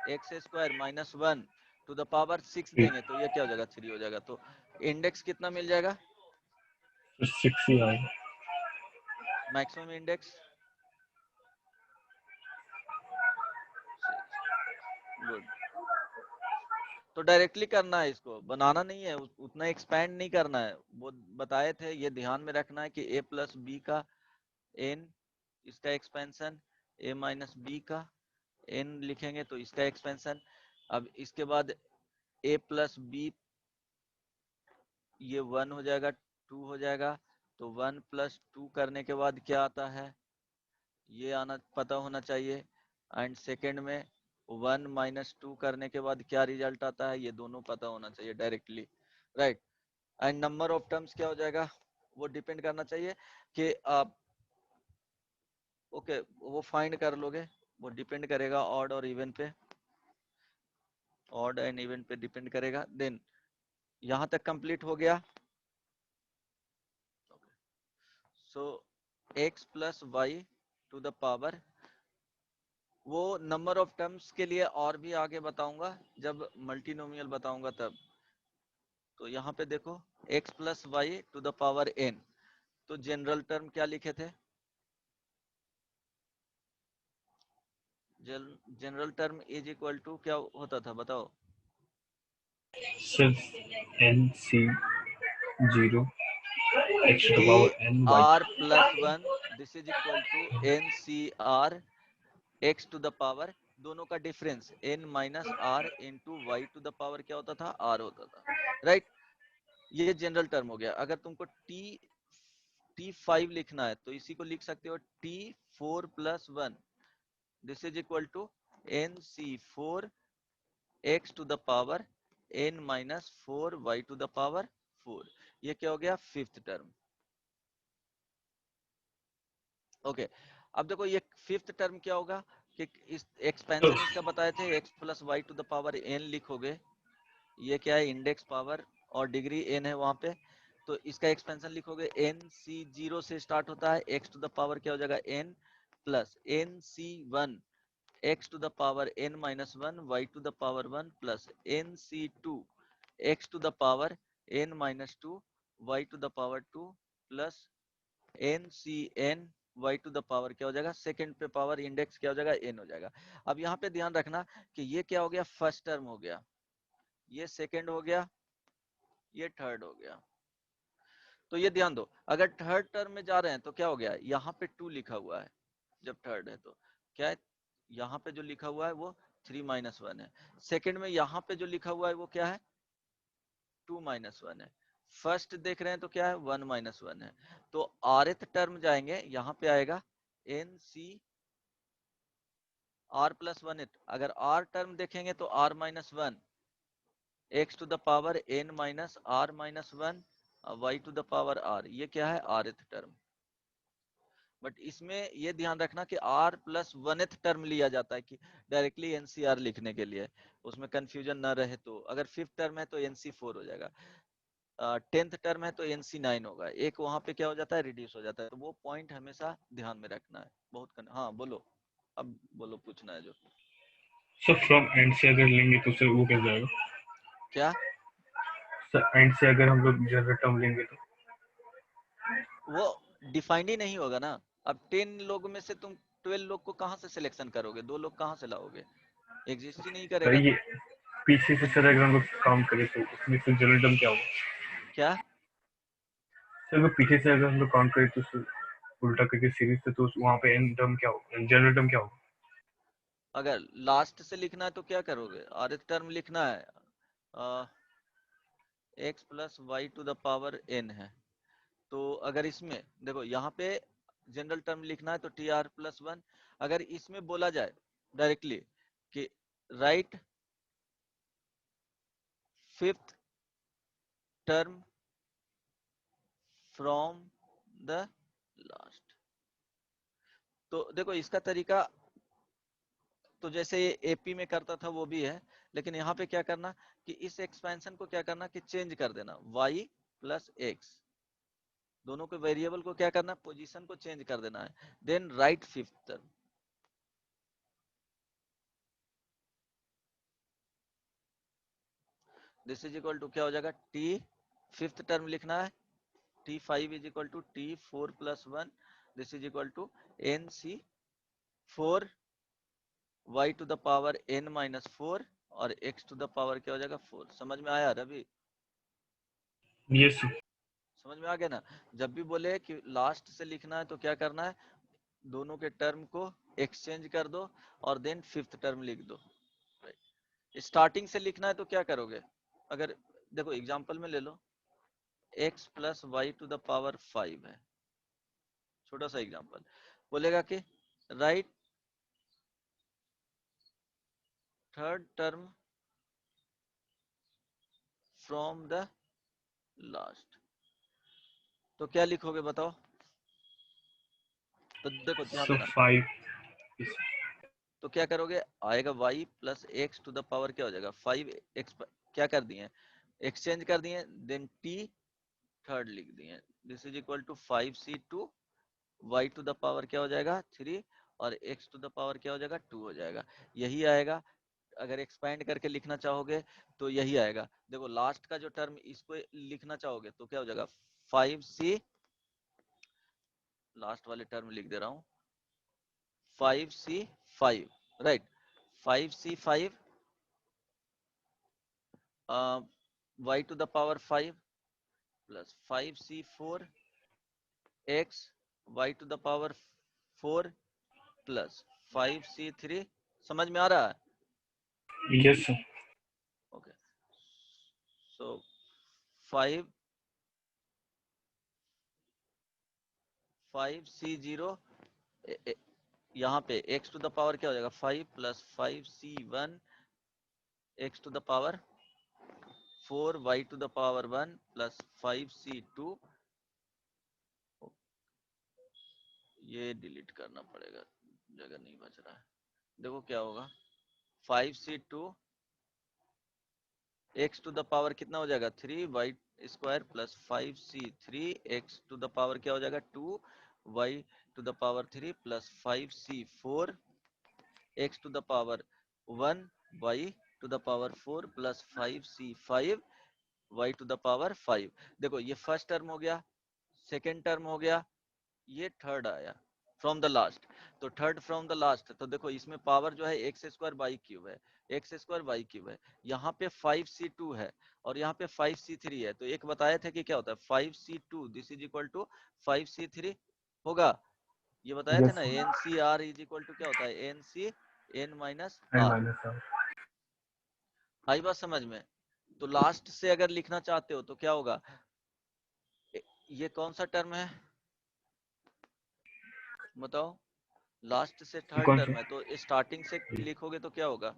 [SPEAKER 1] x² minus 1 to the power 6 देंगे तो ये क्या हो जाएगा 3 हो जाएगा, तो इंडेक्स कितना मिल जाएगा
[SPEAKER 2] 6 ही आएगा
[SPEAKER 1] मैक्सिमम इंडेक्स 6, गुड। तो डायरेक्टली करना है इसको, बनाना नहीं है, उतना एक्सपैंड नहीं करना है, वो बताए थे, ये ध्यान में रखना है कि a प्लस बी का n इसका एक्सपेंशन a माइनस बी का n लिखेंगे तो इसका एक्सपेंशन, अब इसके बाद a प्लस बी ये 1 हो जाएगा 2 हो जाएगा, तो 1 प्लस 2 करने के बाद क्या आता है ये आना पता होना चाहिए, एंड सेकंड में 1 माइनस 2 करने के बाद क्या रिजल्ट आता है ये दोनों पता होना चाहिए directly, right, and number of terms क्या हो जाएगा वो डिपेंड करना चाहिए कि आप ओके वो फाइंड कर लोगे, वो डिपेंड करेगा ऑड और इवन पे, ऑड एंड इवन पे डिपेंड करेगा। देन यहाँ तक कंप्लीट हो गया, so x plus Y to the power, वो नंबर ऑफ टर्म्स के लिए और भी आगे बताऊंगा जब मल्टीनोमियल बताऊंगा तब। तो यहाँ पे देखो x plus Y to the power n, तो जनरल टर्म क्या लिखे थे? General term is equal to क्या होता था बताओ?
[SPEAKER 2] सिर्फ NC 0 x to the
[SPEAKER 1] a
[SPEAKER 2] power n y.
[SPEAKER 1] R plus one, this is equal to n c r x to the power, दोनों का difference n minus r into y to the power क्या होता था? r होता था, right? ये general term हो गया। अगर तुमको t5 लिखना है तो इसी को लिख सकते हो t4 plus one, this is equal to nc4 x to the power n minus 4 y to the power 4। ये क्या हो गया? Fifth term. ओके अब देखो ये फिफ्थ टर्म क्या होगा कि इस एक्सपेंशन इसका बताए थे x plus Y to the power n लिखोगे, ये क्या है? इंडेक्स पावर और डिग्री n है वहां पे, तो इसका एक्सपेंशन लिखोगे n c 0 से स्टार्ट होता है, x टू द पावर क्या हो जाएगा? n plus n c 1 x to the power n minus 1 y to the power 1 plus n c 2 x to the power n minus 2 y to the power 2 plus n c n y to the power क्या हो जाएगा? Second पे power index क्या हो जाएगा? n हो जाएगा। अब यहाँ पे ध्यान रखना कि ये क्या हो गया? फर्स्ट टर्म हो गया, ये सेकंड हो गया, ये थर्ड हो गया। तो ये ध्यान दो, अगर थर्ड टर्म में जा रहे हैं तो क्या हो गया? यहाँ पे 2 लिखा हुआ है, जब थर्ड है तो क्या है? यहाँ पे जो लिखा हुआ है वो 3 माइनस 1 है। सेकंड में यहाँ पे जो लिखा हुआ है वो क्या है? 2 माइनस 1 है। फर्स्ट देख रहे हैं तो क्या है? 1 माइनस 1 है। तो आरथ टर्म जाएंगे, यहाँ पे आएगा n c r plus one. अगर आर टर्म देखेंगे तो r minus 1 x to the power n minus r minus 1 y to the power r, ये क्या है? आरथ टर्म। बट इसमें ये ध्यान रखना कि r प्लस वनथ टर्म लिया जाता है कि डायरेक्टली एनसीआर लिखने के लिए, उसमें कंफ्यूजन ना रहे। तो अगर फिफ्थ टर्म है तो NC4 हो जाएगा, टेंथ टर्म है तो NC9 होगा, एक वहां पे क्या हो जाता है? रिड्यूस हो जाता है। तो वो पॉइंट हमेशा ध्यान में रखना है। बहुत हाँ बोलो, अब बोलो, पूछना है जो।
[SPEAKER 2] सर फ्रॉम एंड से अगर लेंगे तो सर वो कैसे जाएगा?
[SPEAKER 1] क्या?
[SPEAKER 2] सर एंड से अगर हम लोग जनरल टर्म लेंगे तो
[SPEAKER 1] वो डिफाइंड ही नहीं होगा ना। अब 10 लोग में से तुम 12 लोग को कहाँ से सिलेक्शन करोगे? 2 लोग कहाँ से लाओगे? एग्जिस्ट ही नहीं
[SPEAKER 2] सर
[SPEAKER 1] करेगा।
[SPEAKER 2] ये पीछे से सर अगर हम लोग काउंट करें तो उसमें फिर जनरल टर्म क्या होगा?
[SPEAKER 1] क्या?
[SPEAKER 2] सर वो पीछे से अगर हम लोग काउंट करें तो सर उल्टा करके सीरीज से, तो वहाँ पे एन टर्म क्या होगा? जनरल टर्म क्या होगा?
[SPEAKER 1] अगर लास्ट से लिखना है तो क्या करोगे? आरथ टर्म लिखना है, x plus Y to the power n है। तो अगर इसमें देखो यहाँ पे जनरल टर्म लिखना है तो टी आर प्लस वन। अगर इसमें बोला जाए डायरेक्टली कि right fifth term from the last, तो देखो इसका तरीका तो जैसे ये एपी में करता था वो भी है, लेकिन यहाँ पे क्या करना कि इस एक्सपेंशन को क्या करना कि चेंज कर देना, y प्लस एक्स, दोनों के वेरिएबल को क्या करना? पोजीशन को चेंज कर देना है, then right fifth term. This is equal to क्या हो जाएगा? t फिफ्थ टर्म लिखना है, t5 is equal to t4 plus one, this is equal to nc4 y to the power n minus 4 और x टू द पावर क्या हो जाएगा? 4। समझ में आया रवि?
[SPEAKER 2] यस
[SPEAKER 1] समझ में आ गया ना? जब भी बोले कि लास्ट से लिखना है तो क्या करना है? दोनों के टर्म को एक्सचेंज कर दो और देन फिफ्थ टर्म लिख दो। स्टार्टिंग से लिखना है तो क्या करोगे? अगर देखो एग्जांपल में ले लो, x plus Y to the power 5 है, छोटा सा एग्जांपल, बोलेगा कि right third term from the last, तो क्या लिखोगे बताओ? तो देखो ध्यान
[SPEAKER 2] सर
[SPEAKER 1] देना,
[SPEAKER 2] 5
[SPEAKER 1] तो क्या करोगे? आएगा y plus x to the power क्या हो जाएगा? 5x, क्या कर दिए? एक्सचेंज कर दिए, देन t थर्ड लिख दिए, this is equal to 5c2 y to the power क्या हो जाएगा 3 और x टू द पावर क्या हो जाएगा 2 हो जाएगा। यही आएगा। अगर एक्सपैंड करके लिखना चाहोगे तो यही आएगा। देखो लास्ट का जो टर्म इसको लिखना चाहोगे तो क्या हो जाएगा 5c, लास्ट वाले टर्म लिख दे रहा हूं 5c5, right 5c5 y to the power 5 plus 5c4 x y to the power 4 plus 5c3। समझ में आ रहा है?
[SPEAKER 2] Yes, sir.
[SPEAKER 1] Okay so 5c0 यहाँ पे x टू द पावर क्या हो जाएगा 5 plus 5c1 x to the power 4 y to the power 1 plus 5c2। ये डिलीट करना पड़ेगा, जगह नहीं बच रहा है। देखो क्या होगा 5c2 x to the power कितना हो जाएगा 3 y square plus 5c3 x to the power क्या हो जाएगा 2 y to the power 3 plus 5c4 x to the power 1 y to the power 4 plus 5c5 y to the power 5। देखो ये first term हो गया, सेकेंड टर्म हो गया, ये थर्ड आया फ्रॉम द लास्ट। तो थर्ड फ्रॉम द लास्ट, तो देखो इसमें पावर जो है एक्स स्क्वायर बाई क्यूब है, एक्स स्क्वायर बाई क्यूब है। यहाँ पे 5c2 है और यहाँ पे 5c3 है। तो एक बताए थे कि क्या होता है 5c2 this is equal to 5c3 होगा। ये बताए थे
[SPEAKER 2] Yes,
[SPEAKER 1] ना
[SPEAKER 2] sir.
[SPEAKER 1] N c r is equal to क्या होता है n c n minus
[SPEAKER 2] And
[SPEAKER 1] r.
[SPEAKER 2] minus R.
[SPEAKER 1] आई बात समझ में? तो लास्ट से अगर लिखना चाहते हो तो क्या होगा, ये कौन सा टर्म है बताओ? लास्ट से थर्ड
[SPEAKER 2] कौन सा?
[SPEAKER 1] टर्म है, तो स्टार्टिंग से लिखोगे तो क्या होगा?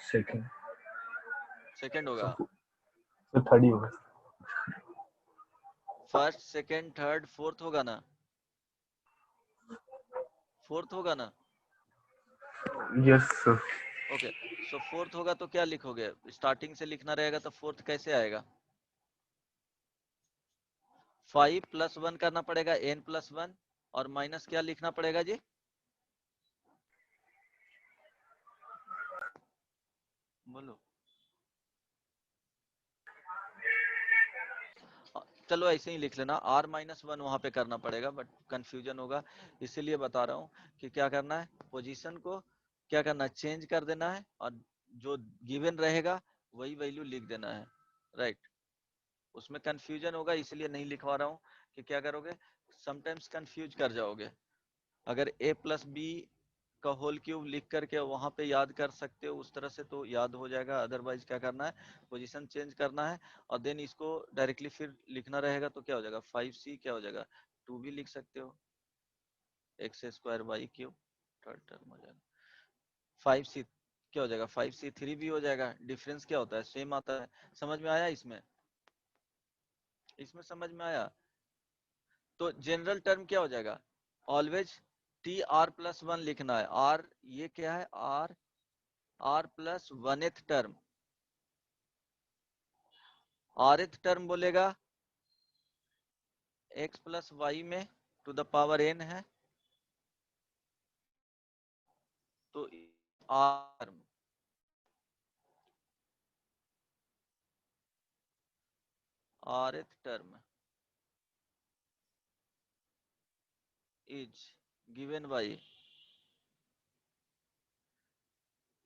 [SPEAKER 2] Second.
[SPEAKER 1] सेकंड होगा।
[SPEAKER 2] So third ही होगा.
[SPEAKER 1] फर्स्ट सेकंड थर्ड फोर्थ होगा ना? फोर्थ होगा ना?
[SPEAKER 2] Yes, sir.
[SPEAKER 1] Okay so fourth होगा तो क्या लिखोगे? स्टार्टिंग से लिखना रहेगा तो फोर्थ कैसे आएगा? 5 प्लस 1 करना पड़ेगा n प्लस 1 और माइनस क्या लिखना पड़ेगा जी? बोलो। चलो ऐसे ही लिख लेना r माइनस 1 वहां पे करना पड़ेगा, बट कंफ्यूजन होगा इसीलिए बता रहा हूँ कि क्या करना है, पोजीशन को क्या करना है चेंज कर देना है और जो गिवन रहेगा वही वैल्यू लिख देना है, राइट। उसमें कंफ्यूजन होगा इसलिए नहीं लिखवा रहा हूँ कि क्या करोगे समटाइम्स कंफ्यूज कर जाओगे। अगर a प्लस बी का होल क्यूब लिख करके वहां पे याद कर सकते हो उस तरह से तो याद हो जाएगा, अदरवाइज क्या करना है पोजीशन चेंज करना है और देन इसको डायरेक्टली फिर लिखना रहेगा तो क्या हो जाएगा 5c क्या हो जाएगा 2 भी लिख सकते हो x square by cube, third term हो जाएगा 5c क्या हो जाएगा 5c3 भी हो जाएगा। डिफरेंस क्या होता है सेम आता है। समझ में आया? इसमें इसमें समझ में आया? तो जनरल टर्म क्या हो जाएगा ऑलवेज टी आर प्लस 1 लिखना है। आर ये क्या है r, r plus oneth term, rth term बोलेगा x प्लस वाई में टू द पावर n है तो r rth term is given by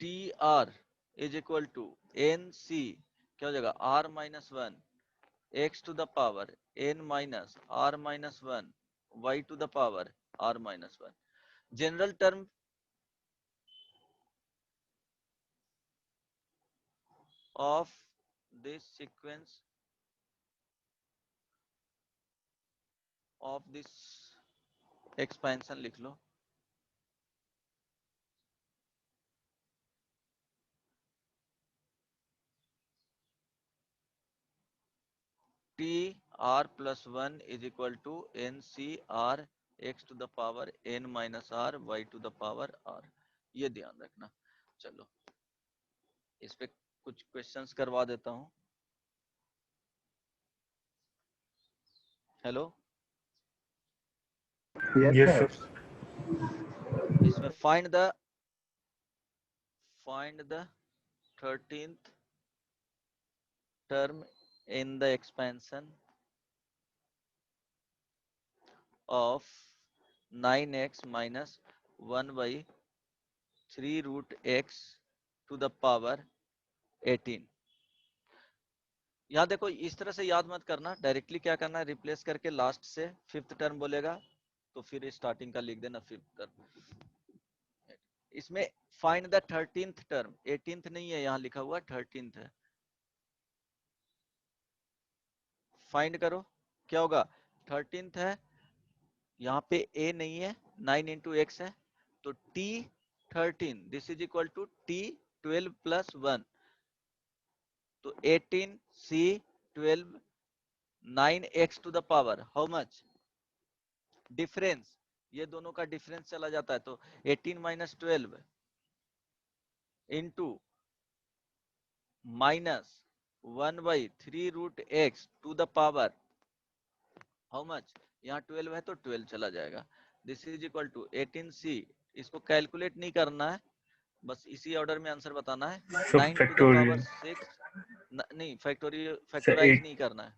[SPEAKER 1] t r is equal to n c क्या हो जाएगा r minus 1 x to the power n minus r minus 1 y to the power r minus 1। General term of this sequence of this expansion लिख लो t r plus 1 is equal to n c r x to the power n minus r y to the power r। ये ध्यान रखना। चलो इस पे कुछ questions करवा देता हूँ। Hello,
[SPEAKER 2] Yes, sir.
[SPEAKER 1] इसमें find the 13th term in the expansion of 9x minus 1 by 3 root x to the power 18। यहाँ देखो, इस तरह से याद मत करना, डायरेक्टली क्या करना है, रिप्लेस करके लास्ट से 5th टर्म बोलेगा तो फिर स्टार्टिंग का लिख देना 5th टर्म। इसमें find the 13th term, 18th नहीं है यहाँ लिखा हुआ, 13th है। फाइंड करो क्या होगा, 13th है, यहाँ पे a नहीं है, 9 इंटू एक्स है, तो t 13 this is equal to t 12 plus 1, तो 18 c 12 9x to the power how much, difference, ये दोनों का डिफरेंस चला जाता है, तो 18 minus 12 into minus 1 by 3 root x to the power how much, यहाँ 12 है तो 12 चला जाएगा, this is equal to 18c, इसको कैलकुलेट नहीं करना है, बस इसी ऑर्डर में आंसर बताना है,
[SPEAKER 2] So
[SPEAKER 1] 9 to the power
[SPEAKER 2] factorial.
[SPEAKER 1] 6, नहीं फैक्टोरियल
[SPEAKER 2] Sir,
[SPEAKER 1] फैक्टराइज
[SPEAKER 2] 8.
[SPEAKER 1] नहीं करना है,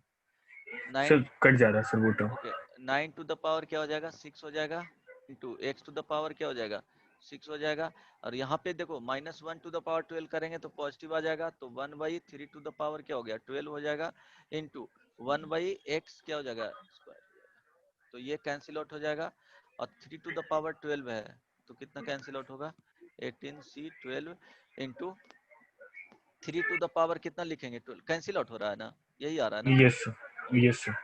[SPEAKER 2] Sir,
[SPEAKER 1] 9,
[SPEAKER 2] कट जा रहा है सर वो term.
[SPEAKER 1] Okay 9 to the power क्या हो जाएगा, 6 हो जाएगा, into x to the power क्या हो जाएगा, 6 हो जाएगा, और यहाँ पे देखो माइनस 1 टू द पावर 12 करेंगे तो पॉजिटिव आ जाएगा, तो 1 बाई 3 टू द पावर क्या हो गया 12 हो जाएगा, इंटू 1 बाई एक्स क्या हो जाएगा स्क्वायर हो जाएगा, तो ये कैंसिल आउट हो जाएगा, और 3 टू द पावर 12 है तो कितना कैंसिल आउट होगा, 18c 12 into 3 to the power कितना लिखेंगे 12, कैंसिल आउट हो रहा है ना, यही आ रहा है ना,
[SPEAKER 2] Yes, sir. Yes, sir.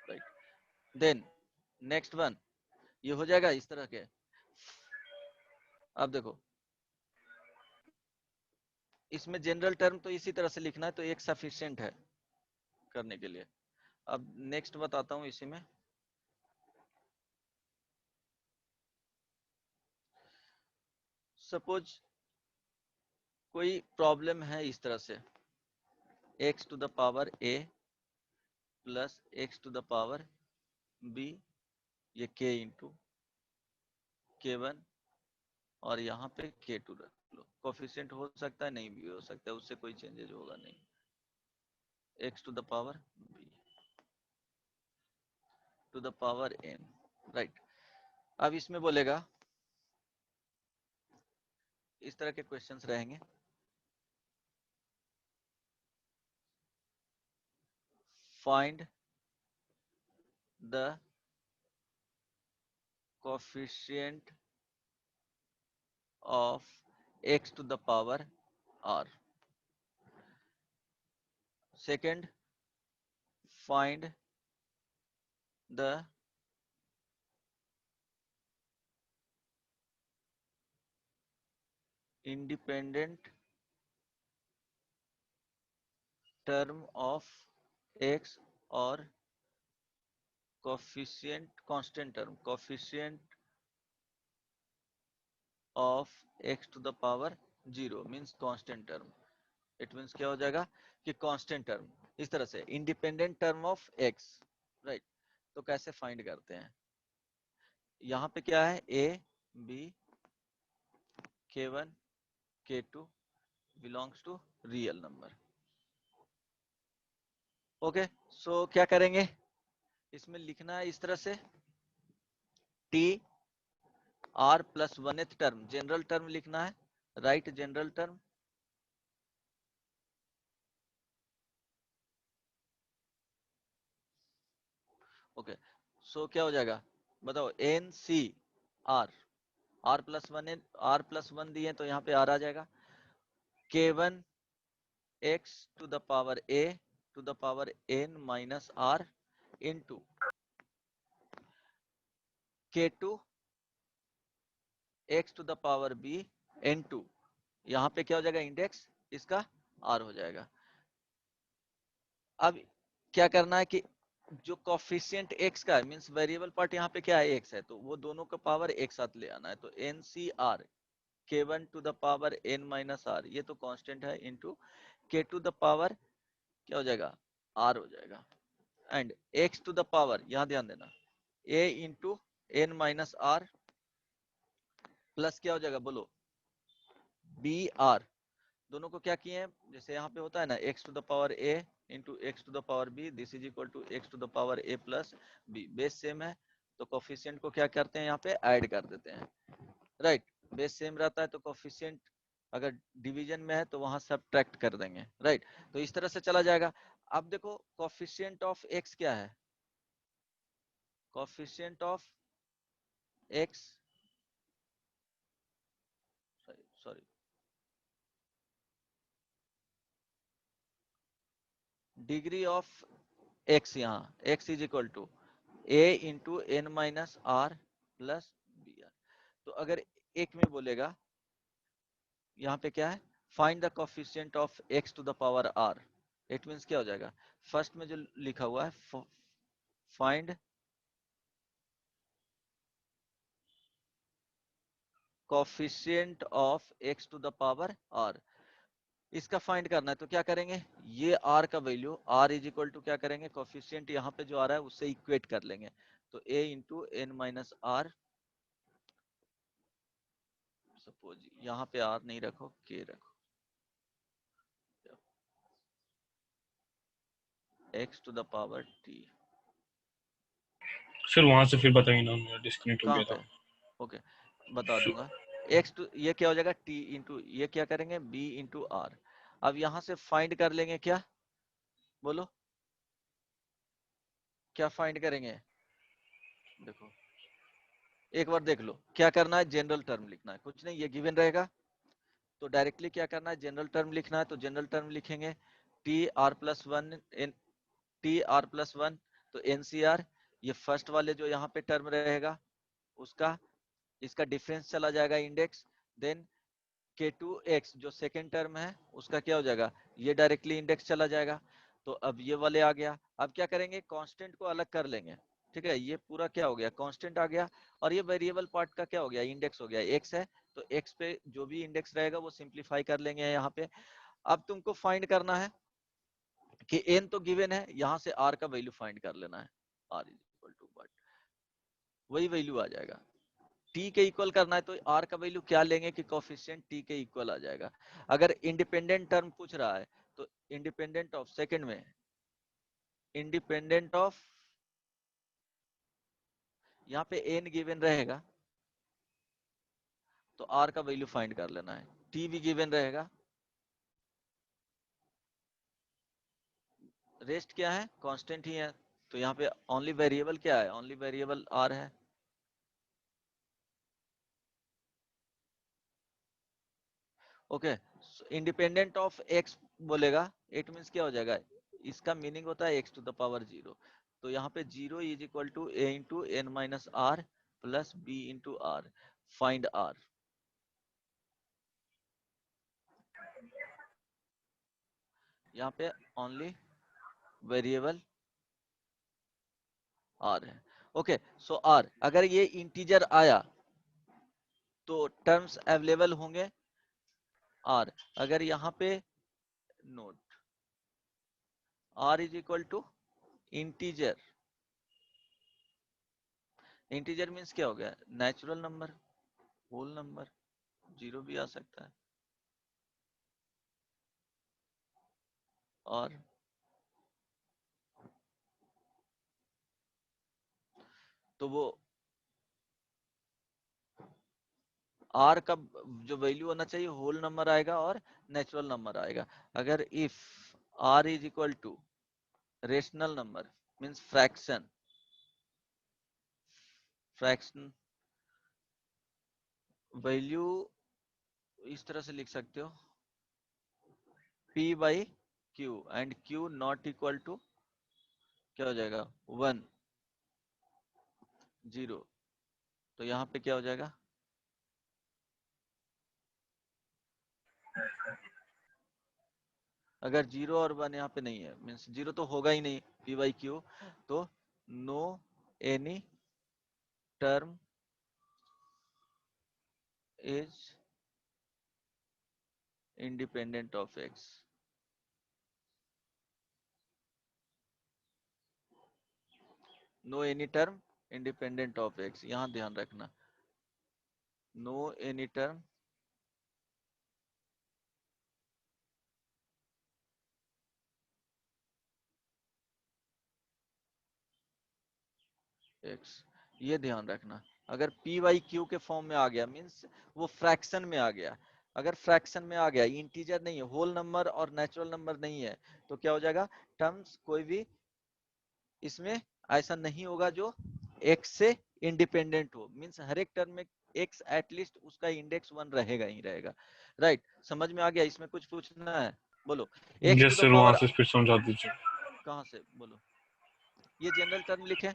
[SPEAKER 1] Right. Then next one, ये हो जाएगा इस तरह के। अब देखो, इसमें जनरल टर्म तो इसी तरह से लिखना है, तो एक सफिशिएंट है करने के लिए। अब नेक्स्ट बताता हूं इसी में, सपोज कोई प्रॉब्लम है इस तरह से, x to the power a plus x to the power b, ये k इंटू k1, और यहाँ पे k2 रख लो, कोफिशिएंट हो सकता है नहीं भी हो सकता है, उससे कोई चेंजेज होगा नहीं, x to the power b to the power n, right. अब इसमें बोलेगा, इस तरह के क्वेश्चंस रहेंगे, find the coefficient of x to the power r, second find the independent term of x or coefficient constant term coefficient of x to the power 0 means constant term, it means क्या हो जाएगा कि constant term, इस तरह से independent term of x, right। तो कैसे find करते हैं, यहाँ पे क्या है a b k1 k2 belongs to real number, okay. So क्या करेंगे, इसमें लिखना है इस तरह से, t r plus 1th term, general term लिखना है, right general term, okay. So क्या हो जाएगा बताओ, n c r, r plus one, r plus 1 दिए तो यहाँ पे आर आ जाएगा, k1 x to the power a to the power n minus r into k2 x to the power b n2, यहाँ पे क्या हो जाएगा इंडेक्स इसका r हो जाएगा। अब क्या करना है कि जो कोफिशिएंट x का है, मींस वेरिएबल पार्ट यहाँ पे क्या है x है, तो वो दोनों का पावर एक साथ ले आना है, तो NCR k1 to the power n minus r, ये तो कांस्टेंट है, into k to the power क्या हो जाएगा r हो जाएगा, and x to the power, यहां ध्यान देना, a into n minus r plus क्या हो जाएगा बोलो, बी आर। दोनों को क्या किए हैं, जैसे यहाँ पे होता है ना x to the power a into x to the power b, this is equal to x to the power a plus b। Base same है तो कोफिशिएंट को क्या करते हैं, यहाँ पे ऐड कर देते हैं, राइट। बेस सेम रहता है तो कोफिशिएंट अगर डिवीजन में है तो वहां सब्ट्रैक्ट कर देंगे, राइट। तो इस तरह से चला जाएगा। अब देखो कोफिशिएंट ऑफ x क्या है, coefficient of x, sorry, degree of x, यहाँ x is equal to a into n minus r plus b r. तो अगर एक में बोलेगा, यहाँ पे क्या है, find the coefficient of x to the power r, it means क्या हो जाएगा, फर्स्ट में जो लिखा हुआ है find coefficient of x to the power r, इसका फाइंड करना है तो क्या करेंगे, ये r का value r is equal to क्या करेंगे, कोफिशिएंट यहाँ पे जो आ रहा है उससे इक्वेट कर लेंगे। तो a into n minus r, suppose यहाँ पे r नहीं रखो, k रखो, x to the power t।
[SPEAKER 4] Sir वहां से फिर बताइए ना, मेरा डिस्कनेक्ट हो
[SPEAKER 1] कहाँ
[SPEAKER 4] गया
[SPEAKER 1] पे,
[SPEAKER 4] था।
[SPEAKER 1] ओके बता दूंगा। x टू ये क्या हो जाएगा, t इंटू ये क्या करेंगे, b इंटू आर। अब यहाँ से फाइंड कर लेंगे क्या, बोलो क्या फाइंड करेंगे, देखो एक बार देख लो क्या करना है, जनरल टर्म लिखना है, कुछ नहीं, ये गिवन रहेगा तो डायरेक्टली क्या करना है, जनरल टर्म लिखना है। तो जनरल टर्म लिखेंगे T r plus one, T r plus one, तो एनसीआर, ये फर्स्ट वाले जो यहाँ पे टर्म रहेगा उसका, इसका डिफरेंस चला जाएगा इंडेक्स, देन k2x जो सेकेंड टर्म है उसका क्या हो जाएगा, ये डायरेक्टली इंडेक्स चला जाएगा। तो अब ये वाले आ गया, अब क्या करेंगे, कांस्टेंट को अलग कर लेंगे, ठीक है, ये पूरा क्या हो गया, कांस्टेंट आ गया, और ये वेरिएबल पार्ट का क्या हो गया, इंडेक्स हो गया, x है तो x पे जो भी इंडेक्स रहेगा वो सिंप्लीफाई कर लेंगे यहाँ पे। अब तुमको फाइंड करना है कि n तो गिवन है, यहाँ से r का वैल्यू फाइंड कर लेना है, r is equal to but वही वैल्यू आ जाएगा। t के इक्वल करना है तो r का वैल्यू क्या लेंगे कि कोफिशिएंट t के इक्वल आ जाएगा। अगर इंडिपेंडेंट टर्म पूछ रहा है तो इंडिपेंडेंट ऑफ, सेकंड में इंडिपेंडेंट ऑफ, यहाँ पे n गिवन रहेगा तो r का वैल्यू फाइंड कर लेना है, t भी गिवन रहेगा, रेस्ट क्या है, कांस्टेंट ही है, तो यहाँ पे ओनली वेरिएबल क्या है, ओनली वेरिएबल r है। ओके, इंडिपेंडेंट ऑफ x बोलेगा, इट मींस क्या हो जाएगा, इसका मीनिंग होता है x to the power zero. तो यहाँ पे zero is equal to a into n minus r plus b into r, find r। यहाँ पे ओनली वेरिएबल r है। ओके, सो r अगर ये इंटीजर आया तो टर्म्स अवेलेबल होंगे r, अगर यहाँ पे note r is equal to integer, integer means क्या हो गया, natural number, whole number, zero भी आ सकता है, और तो वो r का जो वैल्यू होना चाहिए होल नंबर आएगा और नेचुरल नंबर आएगा। अगर if r is equal to rational number means fraction, fraction value इस तरह से लिख सकते हो, p by q and q not equal to क्या हो जाएगा, 1 0, तो यहाँ पे क्या हो जाएगा, अगर जीरो और वन यहाँ पे नहीं है मीन्स जीरो तो होगा ही नहीं, p बाई क्यू, तो no any term is independent of x। No any term independent of x, यहाँ ध्यान रखना, नो एनी टर्म एक्स, ये ध्यान रखना। अगर पी वाई क्यू के फॉर्म में आ गया मीन्स वो फ्रैक्शन में आ गया, अगर फ्रैक्शन में आ गया, इंटीजर नहीं है, होल नंबर और नेचुरल नंबर नहीं है, तो क्या हो जाएगा, टर्म्स कोई भी इसमें ऐसा नहीं होगा जो एक्स से इंडिपेंडेंट हो, मीन्स हर एक टर्म में एक्स एटलीस्ट उसका इंडेक्स 1 रहेगा ही रहेगा। राइट, समझ में आ गया? इसमें कुछ पूछना है? बोलो। X to
[SPEAKER 4] yes
[SPEAKER 1] the
[SPEAKER 4] sir, वहां
[SPEAKER 1] पावर,
[SPEAKER 4] से फिर समझा दीजिए।
[SPEAKER 1] कहाँ से बोलो, ये जनरल टर्म लिखे,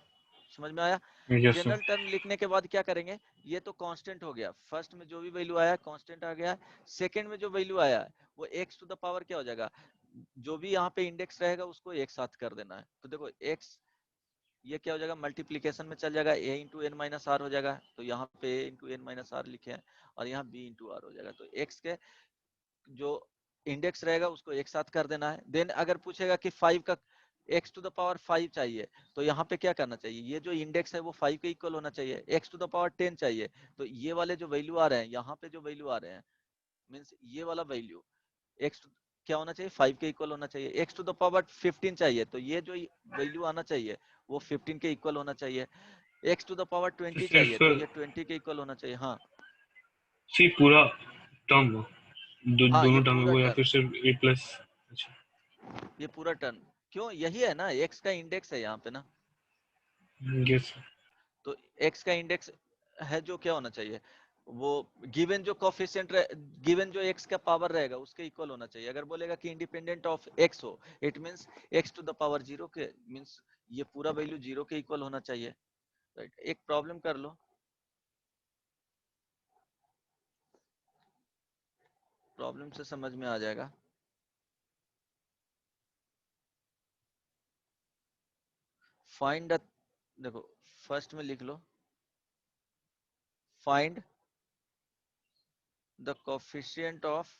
[SPEAKER 1] समझ में आया?
[SPEAKER 4] Yes sir.
[SPEAKER 1] जनरल टर्म लिखने के बाद क्या करेंगे, ये तो कांस्टेंट हो गया, फर्स्ट में जो भी वैल्यू आया कांस्टेंट आ गया, सेकंड में जो वैल्यू आया वो एक्स टू द पावर क्या हो जाएगा, जो भी यहाँ पे इंडेक्स रहेगा उसको एक साथ कर देना है। तो देखो एक्स, ये क्या हो जाएगा, मल्टीप्लीकेशन में चल जाएगा, a into n minus r हो जाएगा, तो यहाँ पे a into n minus r लिखे हैं, और यहाँ b इंटू आर हो जाएगा। तो x के जो इंडेक्स रहेगा उसको एक साथ कर देना है। देन अगर पूछेगा कि 5 का x टू द पावर 5 चाहिए, तो यहाँ पे क्या करना चाहिए, ये जो इंडेक्स है वो 5 के इक्वल होना चाहिए। x टू द पावर 10 चाहिए, तो ये वाले जो वैल्यू आ रहे हैं, यहाँ पे जो वैल्यू आ रहे हैं मीन्स ये वाला वैल्यू x क्या होना चाहिए, 5 के इक्वल होना चाहिए। x टू द पावर 15 चाहिए, तो ये जो वैल्यू आना चाहिए वो 15 के इक्वल होना चाहिए। x टू द पावर
[SPEAKER 4] तो
[SPEAKER 1] 20
[SPEAKER 4] सर
[SPEAKER 1] चाहिए, तो
[SPEAKER 4] फिर
[SPEAKER 1] ये 20 के इक्वल होना चाहिए। हाँ
[SPEAKER 4] सी पूरा टर्म
[SPEAKER 1] हाँ, ये
[SPEAKER 4] दोनों टर्म है
[SPEAKER 1] पूरा
[SPEAKER 4] वो, या
[SPEAKER 1] टर्म,
[SPEAKER 4] फिर सिर्फ ए प्लस? अच्छा।
[SPEAKER 1] ये पूरा टर्म, क्यों, यही है ना, x का इंडेक्स है यहाँ पे ना,
[SPEAKER 4] यस सर।
[SPEAKER 1] तो x का इंडेक्स है जो क्या होना चाहिए, वो गिवन जो कोफिशिएंट गिवन जो x का पावर रहेगा उसके इक्वल होना चाहिए। अगर बोलेगा कि इंडिपेंडेंट ऑफ x हो, it means x to the power 0 के मींस ये पूरा वैल्यू 0 के इक्वल होना चाहिए। राइट, एक प्रॉब्लम कर लो, प्रॉब्लम से समझ में आ जाएगा। फाइंड द, देखो फर्स्ट में लिख लो, find the coefficient of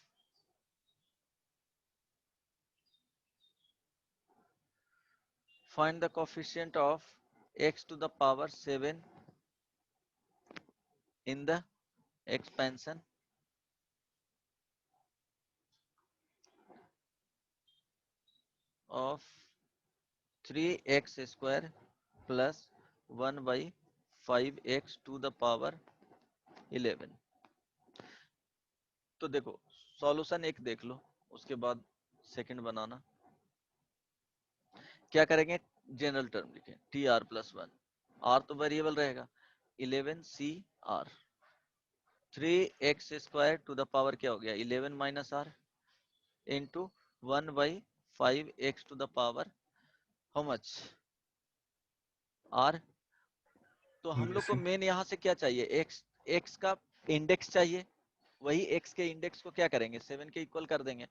[SPEAKER 1] find the coefficient of x to the power 7 in the expansion of 3x square plus 1 by 5x to the power 11। तो देखो सॉल्यूशन एक देख लो, उसके बाद सेकंड बनाना। क्या करेंगे, जनरल टर्म लिखें, टी आर प्लस 1, आर तो वेरिएबल रहेगा, 11 c r, 3x square to the power क्या हो गया 11 minus r into 1 by 5x to the power how much r. तो हम लोग
[SPEAKER 4] यस
[SPEAKER 1] को
[SPEAKER 4] सर।
[SPEAKER 1] मेन यहाँ से क्या चाहिए, एक्स का इंडेक्स चाहिए, वही एक्स के इंडेक्स को क्या करेंगे 7 के इक्वल कर देंगे।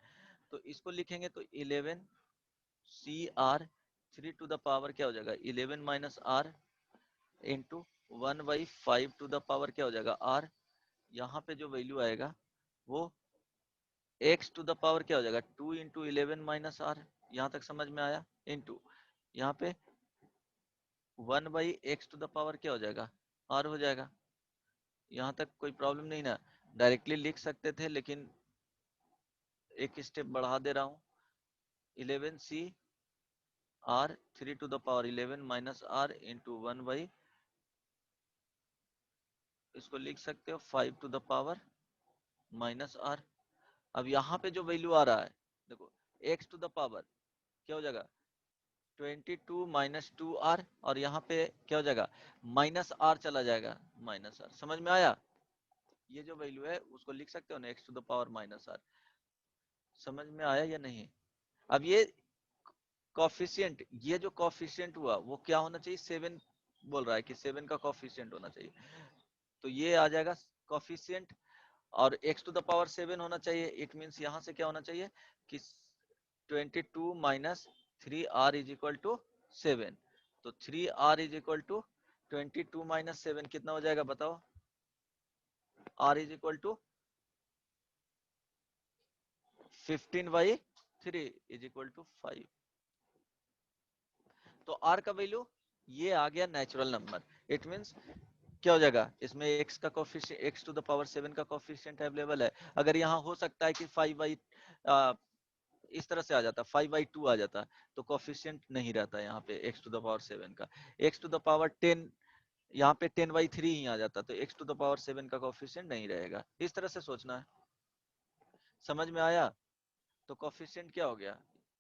[SPEAKER 1] तो इसको लिखेंगे तो 11 c r 3 to the power क्या हो जाएगा 11 minus r into 1 by 5 to the power क्या हो जाएगा आर। यहाँ पे जो वैल्यू आएगा वो x टू द पावर क्या हो जाएगा 2 इंटू 11 माइनस आर, यहाँ तक समझ में आया, इंटू यहाँ पे 1 by x to the power क्या हो जाएगा आर हो जाएगा। यहाँ तक कोई प्रॉब्लम नहीं ना, डायरेक्टली लिख सकते थे लेकिन एक स्टेप बढ़ा दे रहा हूँ, 11 c r 3 to the power 11 minus r into 1 by, इसको लिख सकते हो 5 to the power minus r. अब यहाँ पे जो वैल्यू आ रहा है देखो x टू द पावर क्या हो जाएगा 22 माइनस 2r, और यहाँ पे क्या हो जाएगा माइनस आर चला जाएगा, माइनस आर, समझ में आया? ये जो वैल्यू है उसको लिख सकते हो ना x to the power minus r, समझ में आया या नहीं? अब ये कॉफिशिएंट, ये जो कॉफिशिएंट हुआ वो क्या होना चाहिए 7, बोल रहा है कि 7 का कॉफिशिएंट होना चाहिए, तो ये आ जाएगा कॉफिशिएंट, और x टू द पावर 7 होना चाहिए, इट मींस यहाँ से क्या होना चाहिए कि 22 minus 3r is equal to 7, तो 3r is equal to 22 minus 7 कितना हो जाएगा बताओ, r is equal to 15 by 3 is equal to 5। तो r का वैल्यू ये आ गया नेचुरल नंबर। इट मीन्स क्या हो जाएगा, इसमें x का coefficient, x to the power 7 का कोफिशिएंट अवेलेबल है। अगर यहाँ हो सकता है कि 5/, इस तरह से आ जाता 5/2 आ जाता, तो कोफिशिएंट नहीं रहता यहाँ पे x टू द पावर 7 का। x टू द पावर 10, यहाँ पे 10/3 ही आ जाता, तो x टू द पावर 7 का कोफिशिएंट नहीं रहेगा। इस तरह से सोचना है। समझ में आया? तो कोफिशिएंट क्या हो गया,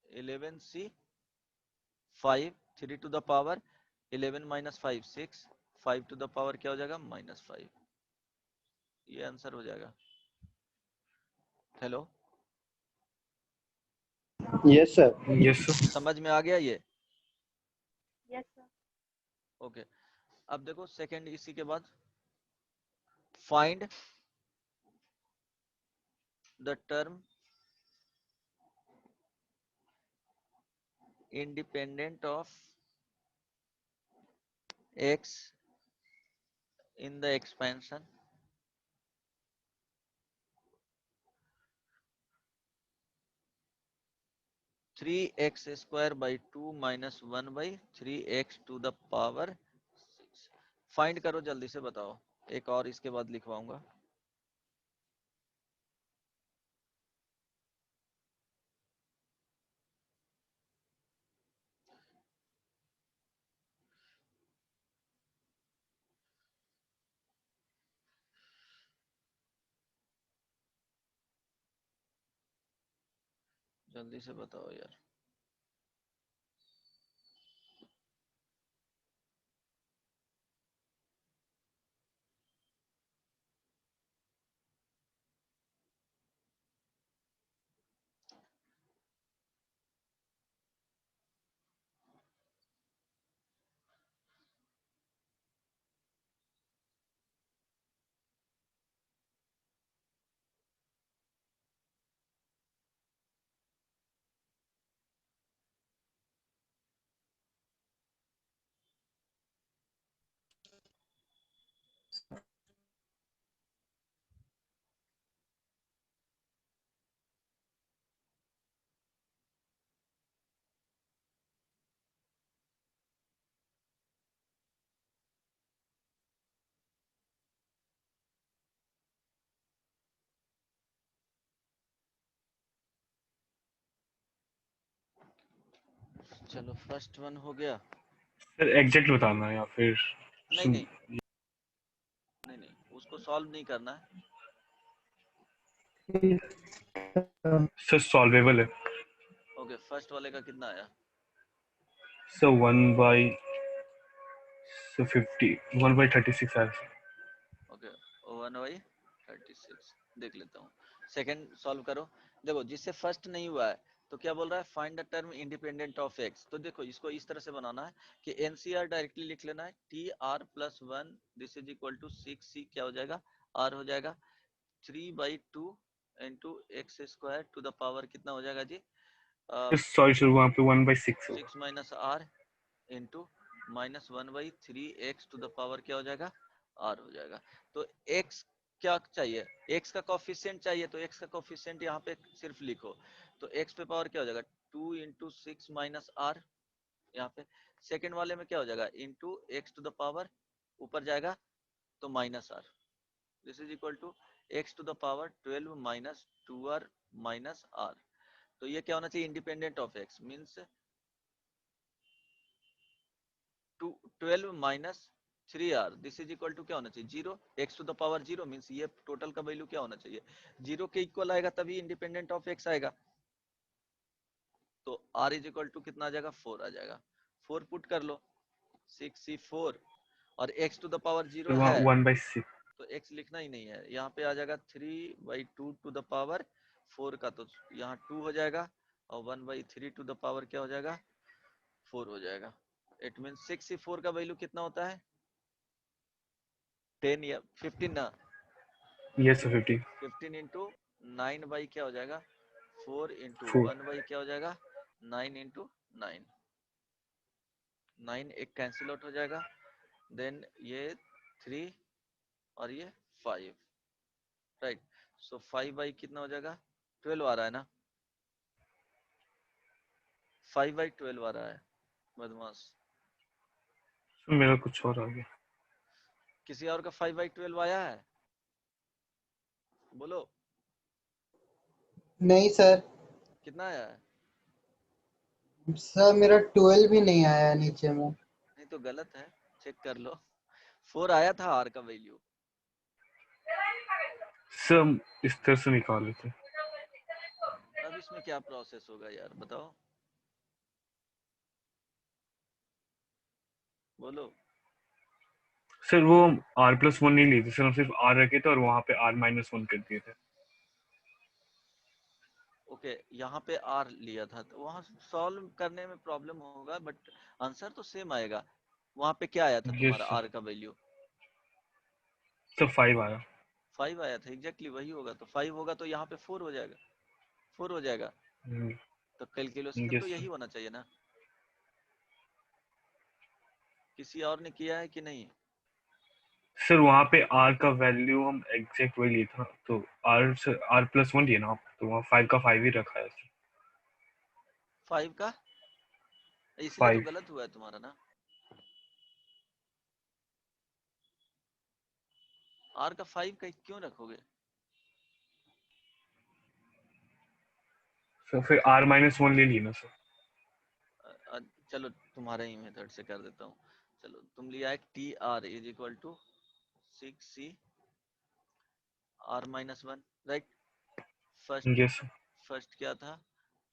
[SPEAKER 1] 11c 5, 3 to the power 11 minus 5 6, 5 to the power क्या हो जाएगा -5। ये आंसर हो जाएगा। Hello,
[SPEAKER 5] yes sir.
[SPEAKER 4] Yes sir.
[SPEAKER 1] समझ में आ गया ये?
[SPEAKER 6] Yes sir.
[SPEAKER 1] ओके, अब देखो सेकंड इसी के बाद, find the term independent of x in the expansion three x square by 2 minus 1/3x to the power 6। Find करो, जल्दी से बताओ। एक और इसके बाद लिखवाऊंगा। जल्दी से बताओ यार। चलो फर्स्ट वन हो गया।
[SPEAKER 4] सर एग्जैक्ट बताना है या फिर
[SPEAKER 1] नहीं नहीं नहीं नहीं, उसको सॉल्व नहीं करना है।
[SPEAKER 4] सर सॉल्वेबल है।
[SPEAKER 1] ओके, फर्स्ट वाले का कितना आया?
[SPEAKER 4] सर 1/36 आया सर।
[SPEAKER 1] ओके, 1/36 देख लेता हूँ। सेकंड सॉल्व करो। देखो, जिससे फर्स्ट नहीं हुआ है तो क्या बोल रहा है, find the term independent of x. तो देखो, इसको इस तरह से बनाना है कि एनसीआर डायरेक्टली लिख लेना है, tr+1 this is equal to 6c क्या हो जाएगा, r हो जाएगा 3/2 into x square to the power कितना हो जाएगा जी,
[SPEAKER 4] सॉरी सर वहाँ पे 1/6 होगा।
[SPEAKER 1] 6 minus r into -1/3x to the power क्या हो जाएगा, r हो जाएगा। तो x क्या चाहिए, x का कोफिशिएंट चाहिए, तो x का कोफिशिएंट यहाँ पे सिर्फ लिखो। तो x पे पावर क्या हो जाएगा 2 इंटू 6 माइनस आर, यहाँ पे सेकेंड वाले में क्या हो जाएगा into x to the power, ऊपर जाएगा तो minus r, this is equal to x to the power 12 minus 2r minus r. तो ये क्या होना चाहिए, independent of x means 12 minus 3r, this is equal to क्या होना चाहिए 0। X to the power 0 means ये टोटल का वैल्यू क्या होना चाहिए, 0 के इक्वल आएगा तभी इंडिपेंडेंट ऑफ एक्स आएगा। तो r इज इक्वल टू कितना आ जाएगा 4 आ जाएगा। 4 पुट कर लो, 6c4, और x टू द पावर 0
[SPEAKER 4] वहाँ
[SPEAKER 1] है
[SPEAKER 4] 1/6
[SPEAKER 1] तो x लिखना ही नहीं है, यहाँ पे आ जाएगा 3/2 टू द पावर 4 का, तो यहाँ 2 हो जाएगा, और 1/3 टू द पावर क्या हो जाएगा 4 हो जाएगा। इट मीन 6c4 का वैल्यू कितना होता है 10 या 15 ना,
[SPEAKER 4] यस सर 50
[SPEAKER 1] 15 इंटू 9 बाई क्या हो जाएगा 4 इंटू
[SPEAKER 4] 4
[SPEAKER 1] 1 बाई क्या हो जाएगा 9 इंटू 9, 9 एक कैंसिल आउट हो जाएगा, देन ये 3 और ये 5, राइट। सो 5 बाई कितना हो जाएगा 12 आ रहा है ना, 5/12 आ रहा है बदमाश।
[SPEAKER 4] मेरा कुछ और आ गया।
[SPEAKER 1] किसी और का 5/12 आया है? बोलो
[SPEAKER 5] नहीं सर।
[SPEAKER 1] कितना आया है?
[SPEAKER 5] सर मेरा 12 भी नहीं आया नीचे में।
[SPEAKER 1] नहीं तो गलत है, चेक कर लो। 4 आया था आर का वैल्यू।
[SPEAKER 4] सर इस तरह से निकाल लेते।
[SPEAKER 1] अब इसमें क्या प्रोसेस होगा यार बताओ, बोलो।
[SPEAKER 4] सर वो r+1 नहीं लिए थे सर, हम सिर्फ r रखे थे और वहां पे r-1 कर दिए थे।
[SPEAKER 1] ओके यहाँ पे आर लिया था तो वहां सॉल्व करने में प्रॉब्लम होगा, बट आंसर तो सेम आएगा। वहां पे क्या आया था
[SPEAKER 4] यस
[SPEAKER 1] तुम्हारा
[SPEAKER 4] सर।
[SPEAKER 1] आर का वैल्यू?
[SPEAKER 4] सर 5 आया।
[SPEAKER 1] 5 आया था, एग्जैक्टली वही होगा। तो 5 होगा तो यहाँ पे 4 हो जाएगा, 4 हो जाएगा। तो कैलकुलेशन तो
[SPEAKER 4] यस
[SPEAKER 1] यही
[SPEAKER 4] सर।
[SPEAKER 1] होना चाहिए ना। किसी और ने किया है कि नहीं?
[SPEAKER 4] सर वहां पे r का वैल्यू हम एग्जैक्ट वही लिए था, तो r+1 लिए ना आप, तो वहाँ 5 का 5 ही रखा है सर।
[SPEAKER 1] 5 का इसलिए तो
[SPEAKER 4] 5।
[SPEAKER 1] गलत हुआ है तुम्हारा ना। आर का 5 का क्यों रखोगे?
[SPEAKER 4] सर फिर r-1 ले लिए ना सर।
[SPEAKER 1] चलो तुम्हारे ही मेथड से कर देता हूँ। चलो तुम लिया है t r is equal to 6c r-1, right. First
[SPEAKER 4] yes sir.
[SPEAKER 1] First क्या था?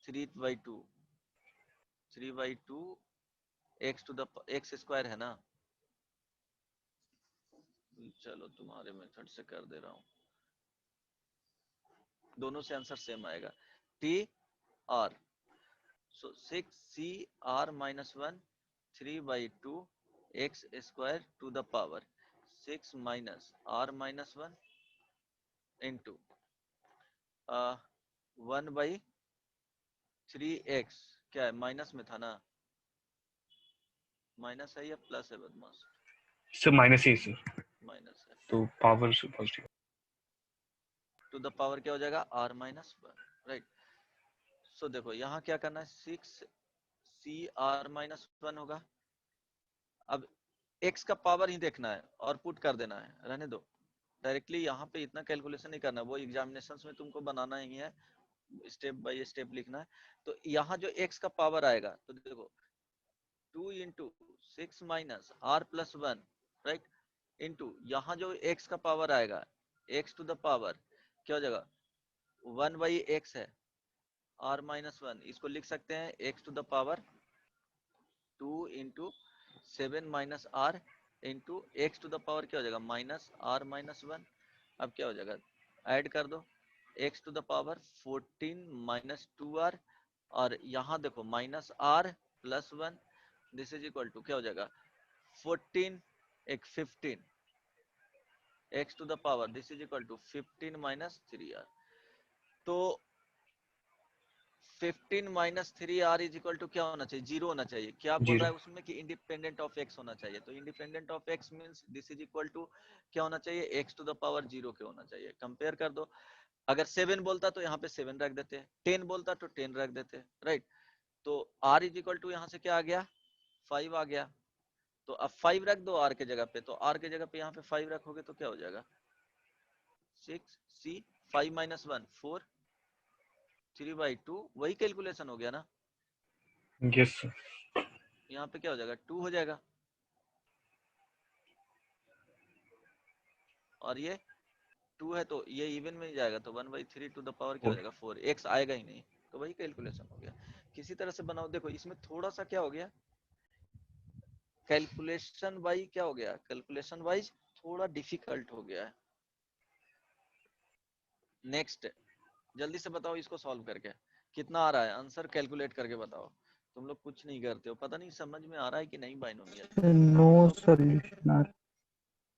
[SPEAKER 1] 3/2 x to the x square है ना। चलो तुम्हारे मेथड से कर दे रहा हूँ, दोनों से आंसर सेम आएगा। T r so 6c r-1 3/2 x square to the power 6 minus r-1 into 1/3x। क्या है, माइनस में था ना? माइनस है या प्लस है बदमाश?
[SPEAKER 4] सर माइनस ही है सर,
[SPEAKER 1] माइनस है।
[SPEAKER 4] तो पावर से पॉजिटिव।
[SPEAKER 1] टू द पावर क्या हो जाएगा? r-1, right. सो देखो यहाँ क्या करना है, 6c r-1 होगा। अब x का पावर ही देखना है और पुट कर देना है, रहने दो। डायरेक्टली यहाँ पे इतना कैलकुलेशन नहीं करना, वो एग्जामिनेशन में तुमको बनाना ही है, स्टेप बाय स्टेप लिखना है। तो यहाँ जो x का पावर आएगा तो देखो 2 into 6 minus r+1, right, into यहाँ जो x का पावर आएगा x टू द पावर क्या हो जाएगा, 1/x है r-1, इसको लिख सकते हैं x to the power 2 into 7 minus r into x to the power क्या हो जाएगा, माइनस r-1। अब क्या हो जाएगा, ऐड कर दो x to the power 14 minus 2r, और यहाँ देखो minus r+1, this is equal to क्या हो जाएगा 14 एक 15 x to the power, this is equal to 15 minus 3r। तो 15 minus 3r is equal to क्या होना चाहिए, 0 होना चाहिए। क्या बोल रहा
[SPEAKER 4] 0।
[SPEAKER 1] है उसमें कि इंडिपेंडेंट ऑफ x होना चाहिए, तो independent of x means this is equal to क्या होना चाहिए, x टू द पावर 0 के होना चाहिए। कंपेयर कर दो, अगर 7 बोलता तो यहाँ पे 7 रख देते, 10 बोलता तो 10 रख देते, राइट। तो r इज इक्वल टू यहाँ से क्या आ गया, 5 आ गया। तो अब 5 रख दो r के जगह पे, तो r के जगह पे यहाँ पे 5 रखोगे तो क्या हो जाएगा 6c 5 माइनस 1 4 3/2, वही कैलकुलेशन हो गया ना।
[SPEAKER 4] Yes sir.
[SPEAKER 1] यहाँ पे क्या हो जाएगा 2 हो जाएगा, और ये 2 है तो ये इवन में ही जाएगा, तो 1/3 टू द पावर क्या हो जाएगा 4, x आएगा ही नहीं, तो वही कैलकुलेशन हो गया। किसी तरह से बनाओ। देखो इसमें थोड़ा सा क्या हो गया, कैलकुलेशन वाइज क्या हो गया, कैलकुलेशन वाइज थोड़ा डिफिकल्ट हो गया है। नेक्स्ट, जल्दी से बताओ इसको सॉल्व करके कितना आ रहा है आंसर, कैलकुलेट करके बताओ। तुम लोग कुछ नहीं करते हो, पता नहीं समझ में आ रहा है कि नहीं बाइनोमियल।
[SPEAKER 2] नो सॉल्यूशन,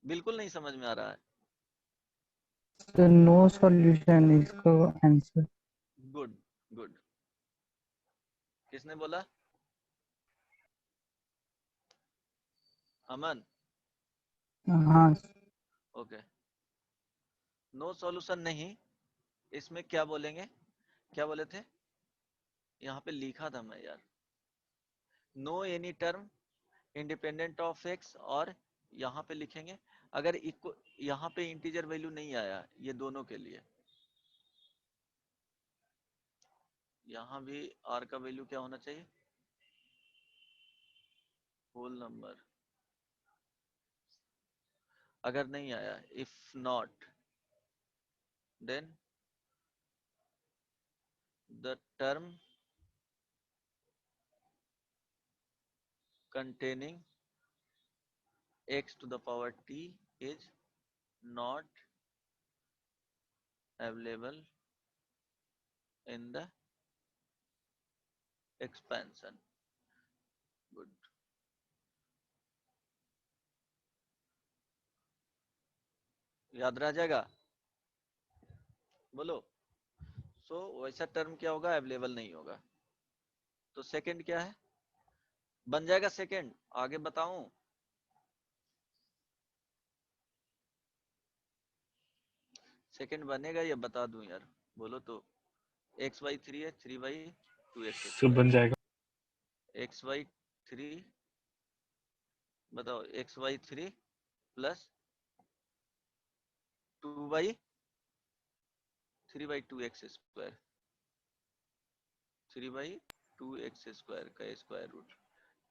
[SPEAKER 1] बिल्कुल नहीं समझ में आ रहा है।
[SPEAKER 2] नो सॉल्यूशन इसको आंसर।
[SPEAKER 1] गुड गुड, किसने बोला? अमन,
[SPEAKER 2] हाँ
[SPEAKER 1] ओके। नो सॉल्यूशन नहीं, इसमें क्या बोलेंगे, क्या बोले थे, यहाँ पे लिखा था मैं यार, no any term independent of x, और यहाँ पे लिखेंगे अगर इक्वल, यहाँ पे इंटीजर वैल्यू नहीं आया ये दोनों के लिए, यहाँ भी r का वैल्यू क्या होना चाहिए, होल नंबर। अगर नहीं आया, if not, then the term containing x to the power t is not available in the expansion. Good. याद रह जाएगा, बोलो। सो वैसा टर्म क्या होगा, अवेलेबल नहीं होगा। तो सेकंड क्या है, बन जाएगा सेकंड, आगे बताऊं। सेकंड बनेगा या बता दूं यार, बोलो तो। एक्स वाई 3 है, 3/2x
[SPEAKER 4] सब बन जाएगा।
[SPEAKER 1] एक्स वाई 3, बताओ, x Y 3 plus 3/2x square, 3/2x का square root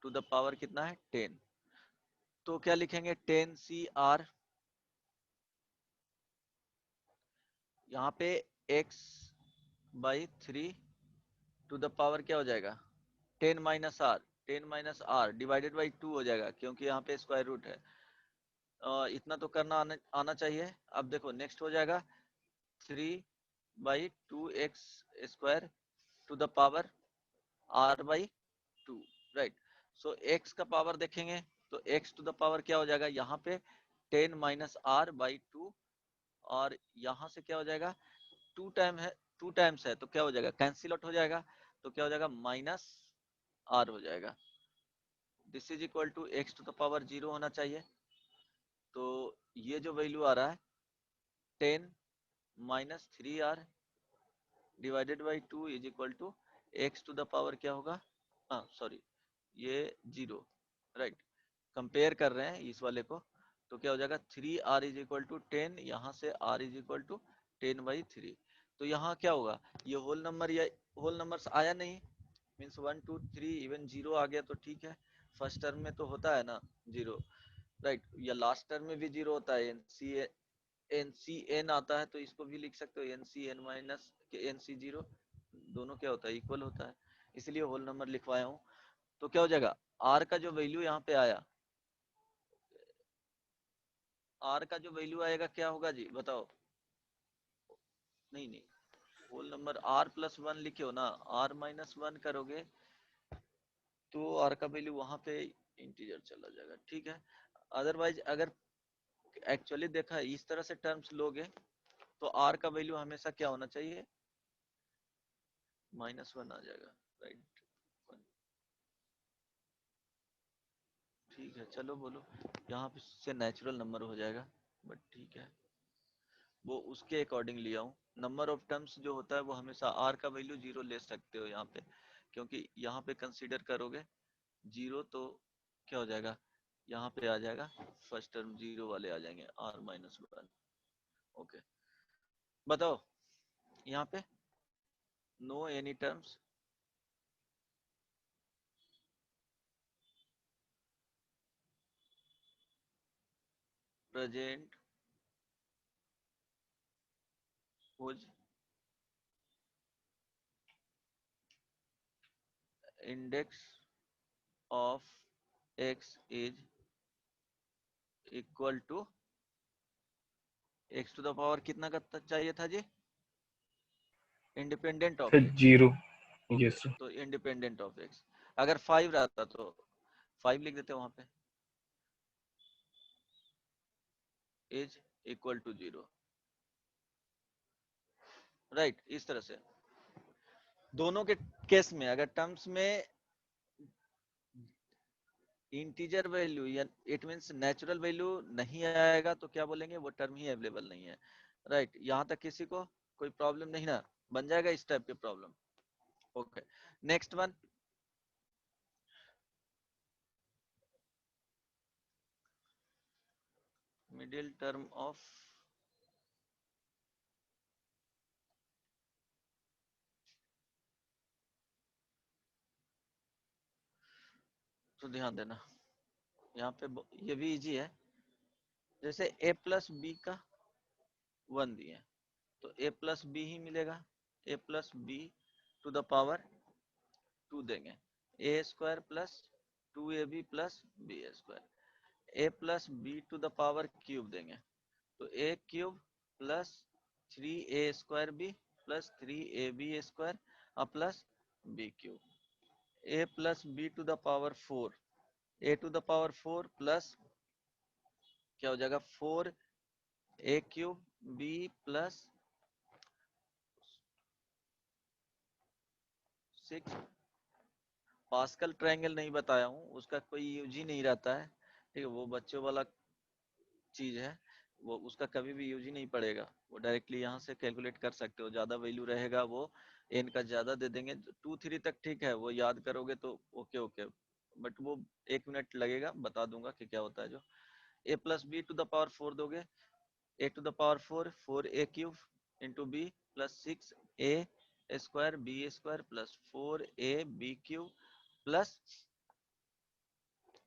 [SPEAKER 1] to the power कितना है 10। तो क्या लिखेंगे, 10CR, यहाँ पे x/3 टू द पावर क्या हो जाएगा 10 minus r, 10 minus r divided by 2 हो जाएगा, क्योंकि यहाँ पे स्क्वायर रूट है। इतना तो करना आना चाहिए। अब देखो नेक्स्ट हो जाएगा 3/2x square to the power r/2, right. So x का पावर देखेंगे तो x टू द पावर क्या हो जाएगा, यहाँ पे 10 माइनस r/2, और यहाँ से क्या हो जाएगा 2 टाइम्स है तो क्या हो जाएगा, कैंसिल आउट हो जाएगा, तो क्या हो जाएगा माइनस r हो जाएगा। This is equal to x to the power 0 होना चाहिए। तो ये जो वैल्यू आ रहा है 10 minus 3r divided by 2 is equal to x to the power क्या होगा, हाँ सॉरी ये 0, राइट। कंपेयर कर रहे हैं इस वाले को, तो क्या हो जाएगा 3r इज इक्वल टू 10, यहाँ से r इज इक्वल टू 10/3। तो यहाँ क्या होगा, ये होल नंबर या होल नंबर्स आया नहीं, मीन्स 1 2 3 इवन 0 आ गया तो ठीक है। फर्स्ट टर्म में तो होता है ना 0, राइट, या लास्ट टर्म में भी 0 होता है, NCN आता है, तो इसको भी लिख सकते हो NCN माइनस NC0, दोनों क्या होता है इक्वल होता है, इसलिए होल नंबर लिखवाया हूँ। तो क्या हो जाएगा, R का जो वैल्यू यहाँ पे आया, R का जो वैल्यू आएगा क्या होगा जी बताओ, नहीं होल नंबर r+1 लिखे हो ना, r-1 करोगे तो r का वैल्यू वहां पे इंटीजर चला जाएगा, ठीक है। अदरवाइज अगर एक्चुअली देखा है इस तरह से टर्म्स लोगे तो r का वैल्यू हमेशा क्या होना चाहिए, -1 आ जाएगा, राइट। ठीक है चलो बोलो, यहाँ पे से नेचुरल नंबर हो जाएगा, बट ठीक है वो उसके अकॉर्डिंग लिया हूँ। नंबर ऑफ टर्म्स जो होता है वो हमेशा r का वैल्यू 0 ले सकते हो यहाँ पे, क्योंकि यहाँ पे कंसीडर करोगे 0 तो क्या हो जाएगा, यहाँ पे आ जाएगा फर्स्ट टर्म 0 वाले आ जाएंगे r-1। ओके बताओ, यहाँ पे no any terms, present whose index of x is equal to x to the power कितना का चाहिए था जी, independent of x,
[SPEAKER 4] 0। Yes sir.
[SPEAKER 1] तो इंडिपेंडेंट ऑफ x, अगर 5 रहता तो 5 लिख देते वहां पे, इज इक्वल टू 0, राइट। इस तरह से दोनों के केस में अगर टर्म्स में इंटीजर वैल्यू या इट मींस नेचुरल वैल्यू नहीं आएगा तो क्या बोलेंगे, वो टर्म ही अवेलेबल नहीं है, राइट। यहाँ तक किसी को कोई प्रॉब्लम नहीं ना, बन जाएगा इस टाइप के problem. Okay next one, middle term of तो ध्यान देना यहाँ पे ये भी इजी है। जैसे a प्लस बी का 1 दिए तो a प्लस बी ही मिलेगा, a plus B to the power 2 देंगे, A square plus 2ab plus B square, a plus B to the power cube देंगे तो a cube plus 3a square B plus 3ab square और plus b cube, a plus B to the power 4, a to the power 4 plus क्या हो जाएगा 4a cube b plus 6। Pascal triangle नहीं बताया हूँ, उसका कोई यूज ही नहीं रहता है, ठीक है, वो बच्चों वाला चीज है, वो उसका कभी भी यूज ही नहीं पड़ेगा, वो डायरेक्टली यहाँ से कैलकुलेट कर सकते हो। ज्यादा वैल्यू रहेगा वो n का ज्यादा दे देंगे, 2 3 तक ठीक है, वो याद करोगे तो ओके ओके, बट वो 1 मिनट लगेगा, बता दूंगा कि क्या होता है। जो a plus B to the power 4 दोगे, a to the power 4 4a cube into b plus 6a square b square plus 4a b cube plus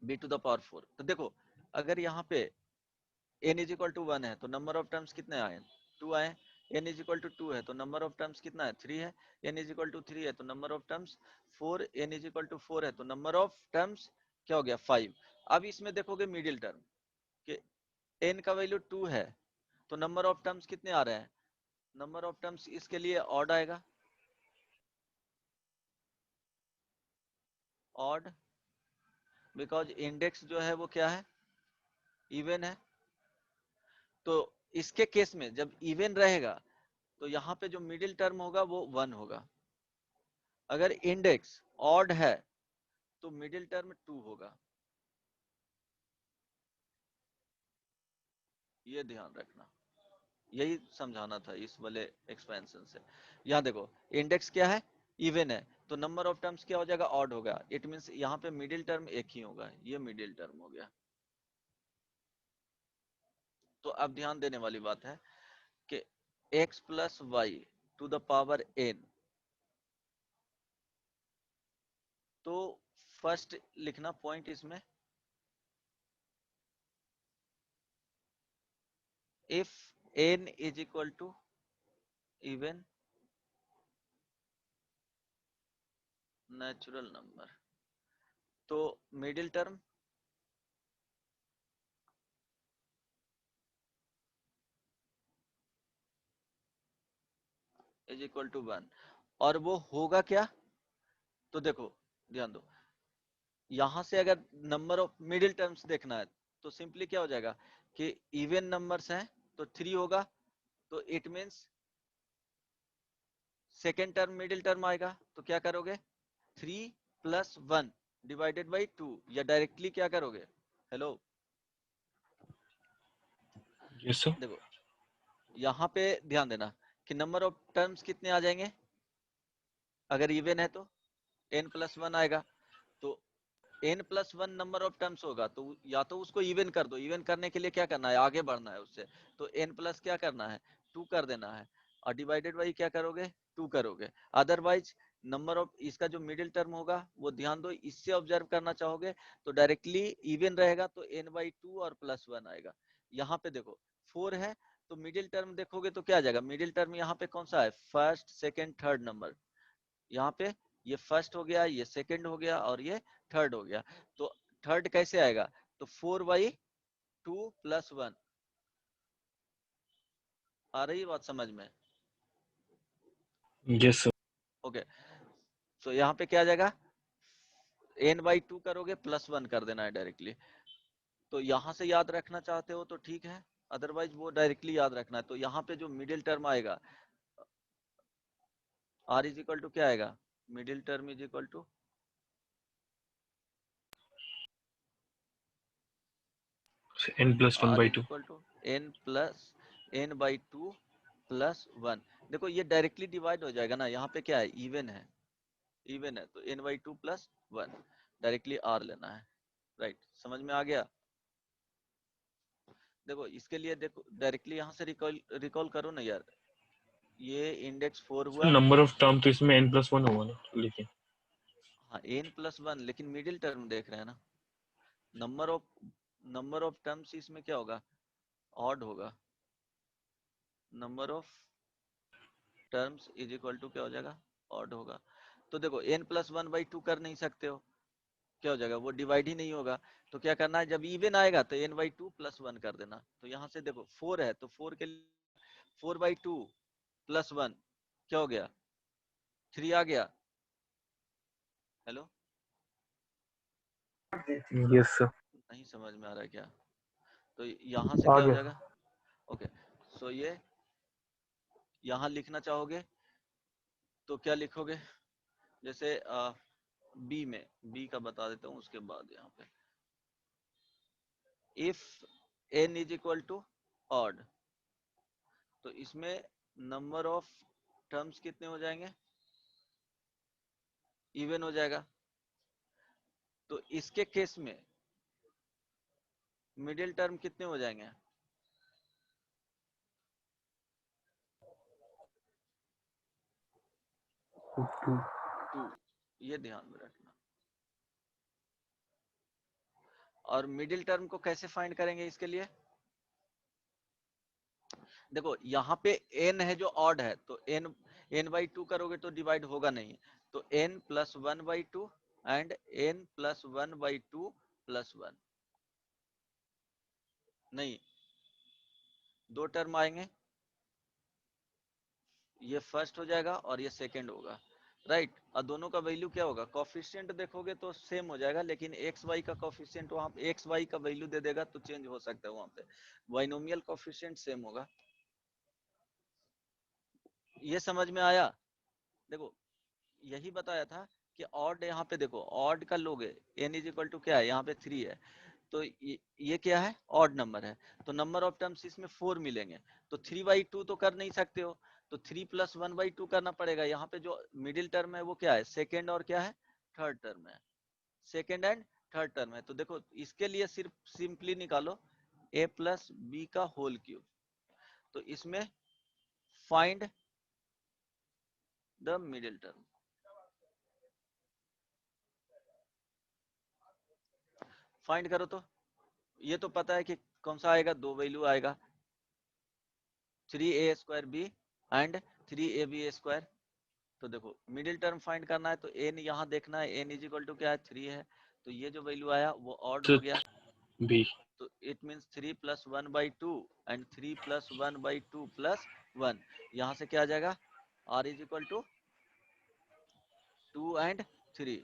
[SPEAKER 1] b to the power 4। तो देखो अगर यहाँ पे n इज इक्वल टू 1 है तो number of terms कितने आए, 2 आए, n इज इक्वल टू 2 है तो नंबर ऑफ टर्म्स कितना है, 3 है, n इज इक्वल टू 3 है तो number of terms 4, n is equal to 4 है तो नंबर ऑफ टर्म्स क्या हो गया 5। अब इसमें देखोगे मिडिल टर्म कि n का वैल्यू 2 है तो नंबर ऑफ टर्म्स कितने आ रहे हैं, नंबर ऑफ टर्म्स इसके लिए ऑड आएगा, ऑड, बिकॉज इंडेक्स जो है वो क्या है, इवन है। तो इसके केस में जब इवन रहेगा तो यहाँ पे जो मिडिल टर्म होगा वो 1 होगा, अगर इंडेक्स ऑड है तो मिडिल टर्म 2 होगा, ये ध्यान रखना, यही समझाना था इस वाले एक्सपेंशन से। यहाँ देखो इंडेक्स क्या है, इवन है, तो नंबर ऑफ टर्म्स क्या हो जाएगा, ऑड होगा, इट मींस यहाँ पे मिडिल टर्म एक ही होगा, ये मिडिल टर्म हो गया। तो अब ध्यान देने वाली बात है कि x plus Y to the power n, तो फर्स्ट लिखना पॉइंट इसमें, if n is equal to even natural number, तो middle term is equal to 1, और वो होगा क्या, तो देखो ध्यान दो, यहां से अगर नंबर ऑफ मिडिल टर्म्स देखना है तो सिंपली क्या हो जाएगा कि इवन नंबर्स हैं तो 3 होगा, तो it means second term middle term आएगा, तो क्या करोगे 3 प्लस 1 डिवाइडेड बाई 2, या डायरेक्टली क्या करोगे, हेलो
[SPEAKER 4] यस सर।
[SPEAKER 1] देखो यहाँ पे ध्यान देना कि नंबर ऑफ टर्म्स कितने आ जाएंगे, अगर इवन है तो n प्लस 1 आएगा, तो n plus 1 number of terms होगा, तो या तो उसको इवन कर दो, इवन करने के लिए क्या करना है, आगे बढ़ना है उससे, तो n प्लस क्या करना है 2 कर देना है, और डिवाइडेड बाई क्या करोगे 2 करोगे। अदरवाइज नंबर ऑफ इसका जो मिडिल टर्म होगा वो ध्यान दो, इससे ऑब्जर्व करना चाहोगे तो डायरेक्टली इवन रहेगा तो n/2 और प्लस 1 आएगा। यहाँ पे देखो 4 है तो मिडिल टर्म देखोगे तो क्या आ जाएगा, मिडिल टर्म यहाँ पे कौन सा है, फर्स्ट सेकेंड थर्ड नंबर, यहाँ पे ये फर्स्ट हो गया, ये सेकंड हो गया और ये थर्ड हो गया, तो थर्ड कैसे आएगा, तो 4/2 प्लस 1, आ रही बात समझ में,
[SPEAKER 4] यस सर।
[SPEAKER 1] ओके। तो यहाँ पे क्या आ जाएगा n/2 करोगे प्लस 1 कर देना है डायरेक्टली, तो यहाँ से याद रखना चाहते हो तो ठीक है, अदरवाइज वो डायरेक्टली याद रखना है। तो यहाँ पे जो मिडिल टर्म आएगा r इज इक्वल टू क्या आएगा, middle term is equal to
[SPEAKER 4] n plus one
[SPEAKER 1] r
[SPEAKER 4] by
[SPEAKER 1] is
[SPEAKER 4] two.
[SPEAKER 1] Equal to n/2 plus 1। देखो ये डायरेक्टली डिवाइड हो जाएगा ना, यहाँ पे क्या है इवन है, इवन है तो n/2 प्लस 1 डायरेक्टली r लेना है, राइट, समझ में आ गया। देखो इसके लिए देखो डायरेक्टली यहाँ से रिकॉल करो ना यार, ये इंडेक्स 4 हुआ।
[SPEAKER 4] नंबर ऑफ टर्म तो इसमें n+1 होगा ना, लेकिन
[SPEAKER 1] हाँ n+1, लेकिन मिडिल टर्म देख रहे हैं ना, नंबर ऑफ टर्म्स इसमें क्या होगा, ऑड होगा। Number of terms is equal to क्या हो जाएगा, ऑड होगा। तो देखो n+1/2 कर नहीं सकते हो, क्या हो जाएगा, वो डिवाइड ही नहीं होगा। तो क्या करना है, जब इवन आएगा तो n/2 + 1 कर देना। तो यहाँ से देखो 4 है तो 4 के लिए 4/2 + 1 क्या हो गया, 3 आ गया। हेलो,
[SPEAKER 2] यस सर,
[SPEAKER 1] नहीं समझ में आ रहा है क्या? तो यहाँ से
[SPEAKER 2] आ
[SPEAKER 1] क्या हो
[SPEAKER 2] गया।
[SPEAKER 1] जाएगा, ओके। सो ये यहाँ लिखना चाहोगे तो क्या लिखोगे, जैसे बी का बता देता हूँ, उसके बाद यहाँ पे if n is equal to odd, तो इसमें नंबर ऑफ टर्म्स कितने हो जाएंगे, इवन हो जाएगा। तो इसके केस में मिडिल टर्म कितने हो जाएंगे, 2। ये ध्यान में रखना। और मिडिल टर्म को कैसे फाइंड करेंगे, इसके लिए देखो यहाँ पे n है जो ऑड है, तो n/2 करोगे तो डिवाइड होगा नहीं, तो n+1/2 एंड n+1/2 + 1, नहीं, 2 टर्म आएंगे, ये फर्स्ट हो जाएगा और ये सेकंड होगा, राइट। और दोनों का वैल्यू क्या होगा, कोफिशिएंट देखोगे तो सेम हो जाएगा, लेकिन एक्स वाई का कोफिशिएंट वहां पे एक्स वाई का वैल्यू दे देगा तो चेंज हो सकता है, वहां पे बाइनोमियल कोफिशिएंट सेम होगा। ये समझ में आया? देखो यही बताया था कि ऑड, यहाँ पे देखो ऑड का लोगे n इज इक्वल टू क्या है, यहाँ पे 3 है, तो ये क्या है, ऑड नंबर है, तो नंबर ऑफ टर्म्स इसमें 4 मिलेंगे, तो 3/2 तो कर नहीं सकते हो, तो 3 + 1/2 करना पड़ेगा। यहाँ पे जो मिडिल टर्म है वो क्या है, सेकेंड और क्या है, थर्ड टर्म है, सेकेंड एंड थर्ड टर्म है। तो देखो इसके लिए सिर्फ सिंपली निकालो a + b का होल क्यूब, तो इसमें find the middle term, find करो। तो ये तो पता है कि कौन सा आएगा, 2 वैल्यू आएगा, 3a² एंड 3ab²। तो देखो मिडिल टर्म फाइंड करना है तो n यहाँ देखना है, n इज इक्वल टू क्या है, 3 है, तो ये जो वैल्यू आया वो ऑड
[SPEAKER 4] तो
[SPEAKER 1] हो गया,
[SPEAKER 4] b
[SPEAKER 1] तो इट मींस 3 + 1/2 एंड 3 + 1/2 + 1, यहाँ से क्या आ जाएगा, r is equal to 2 and 3,